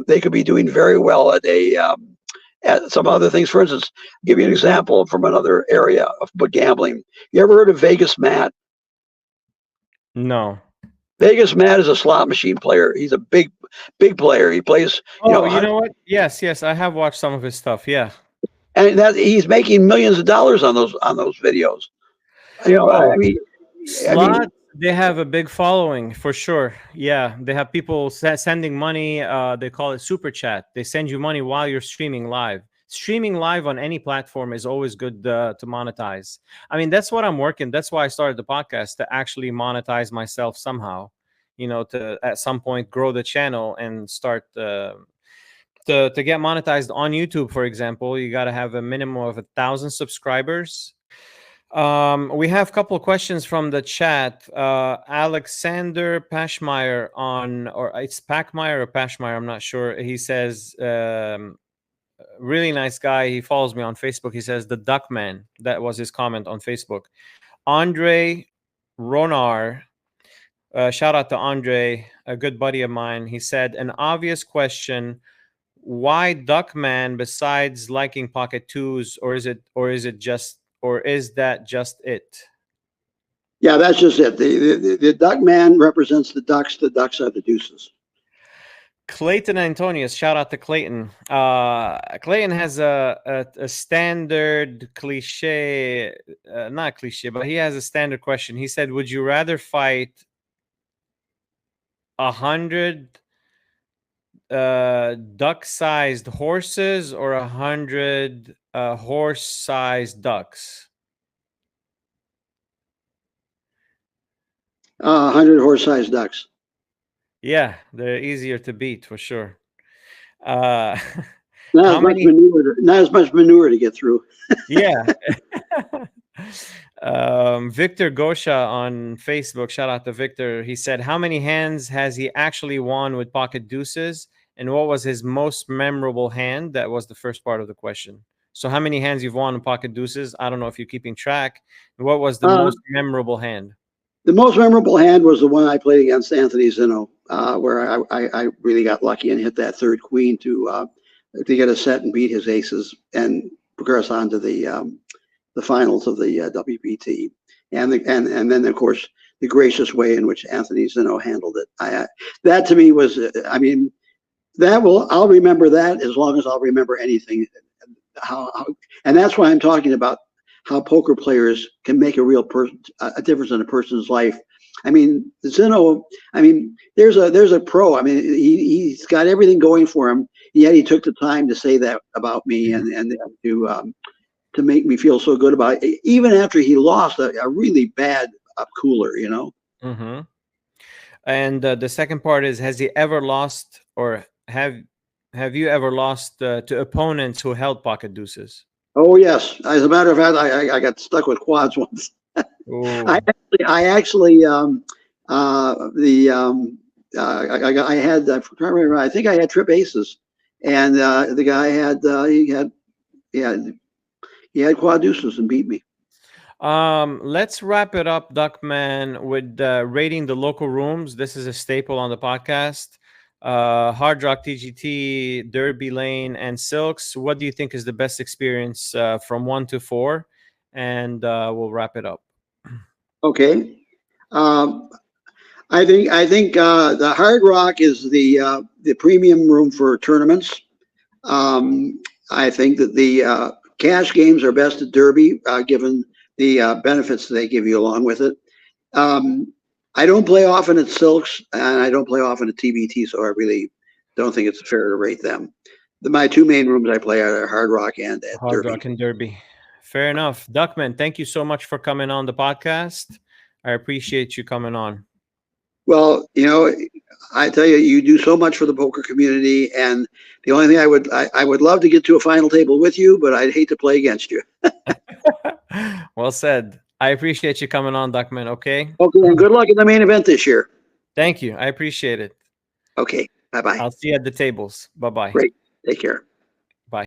they could be doing very well at some other things. For instance, I'll give you an example from another area of gambling. You ever heard of Vegas Matt? No. Vegas Matt is a slot machine player. He's a big player. He plays. You know what? Yes, I have watched some of his stuff. Yeah, and he's making millions of dollars on those videos. I mean, slot. They have a big following for sure. Yeah, they have people sending money. They call it super chat. They send you money while you're streaming live. Streaming live on any platform is always good to monetize. I mean, that's what I'm working. That's why I started the podcast, to actually monetize myself somehow, to at some point grow the channel and start to get monetized on YouTube. For example, you got to have a minimum of 1,000 subscribers. We have a couple of questions from the chat. Alexander Pashmeyer or it's Pachmeyer or Pashmeyer, I'm not sure. He says, really nice guy. He follows me on Facebook. He says, the Duckman. That was his comment on Facebook. Andre Ronar, shout out to Andre, a good buddy of mine. He said, an obvious question, why Duckman besides liking pocket twos, or is that just it? Yeah, that's just it. The Duckman represents the ducks. The ducks are the deuces. Clayton Antonius, shout out to Clayton. Clayton has a standard cliche, not cliche, but he has a standard question. He said, would you rather fight 100 duck-sized horses or 100 horse-sized ducks? 100 horse-sized ducks. Yeah, they're easier to beat for sure. Not as much manure to get through. Yeah. Victor Gosha on Facebook, shout out to Victor. He said, how many hands has he actually won with pocket deuces, and what was his most memorable hand? That was the first part of the question. So how many hands you've won in pocket deuces? I don't know if you're keeping track. What was the most memorable hand? The most memorable hand was the one I played against Anthony Zino, where I really got lucky and hit that third queen to get a set and beat his aces and progress on to the finals of the WPT. And then of course the gracious way in which Anthony Zino handled it. That to me was, I mean, I'll remember that as long as I'll remember anything. And that's why I'm talking about how poker players can make a real a difference in a person's life. I mean, Zino, I mean, there's a pro. I mean, he's got everything going for him, yet he took the time to say that about me and to make me feel so good about it, even after he lost a really bad cooler, you know. Mm-hmm. And the second part is, has he ever lost, or have you ever lost to opponents who held pocket deuces? Oh yes, as a matter of fact, I got stuck with quads once. I actually I had, I can't remember, I think I had trip aces, and the guy he had quad deuces and beat me. Let's wrap it up, Duckman, with rating the local rooms. This is a staple on the podcast. Hard Rock, TGT, Derby Lane, and Silks. What do you think is the best experience from 1 to 4? And we'll wrap it up. Okay. I think the Hard Rock is the premium room for tournaments. I think that the cash games are best at Derby, given the benefits they give you along with it. I don't play often at Silks, and I don't play often at TBT, so I really don't think it's fair to rate them. My two main rooms I play are Hard Rock and at Hard Derby. Rock and Derby. Fair enough. Duckman, thank you so much for coming on the podcast. I appreciate you coming on. Well, you know, I tell you, you do so much for the poker community, and the only thing I would love to get to a final table with you, but I'd hate to play against you. Well said. I appreciate you coming on, Duckman. Okay. Okay, and good luck in the main event this year. Thank you. I appreciate it. Okay. Bye bye. I'll see you at the tables. Bye bye. Great. Take care. Bye.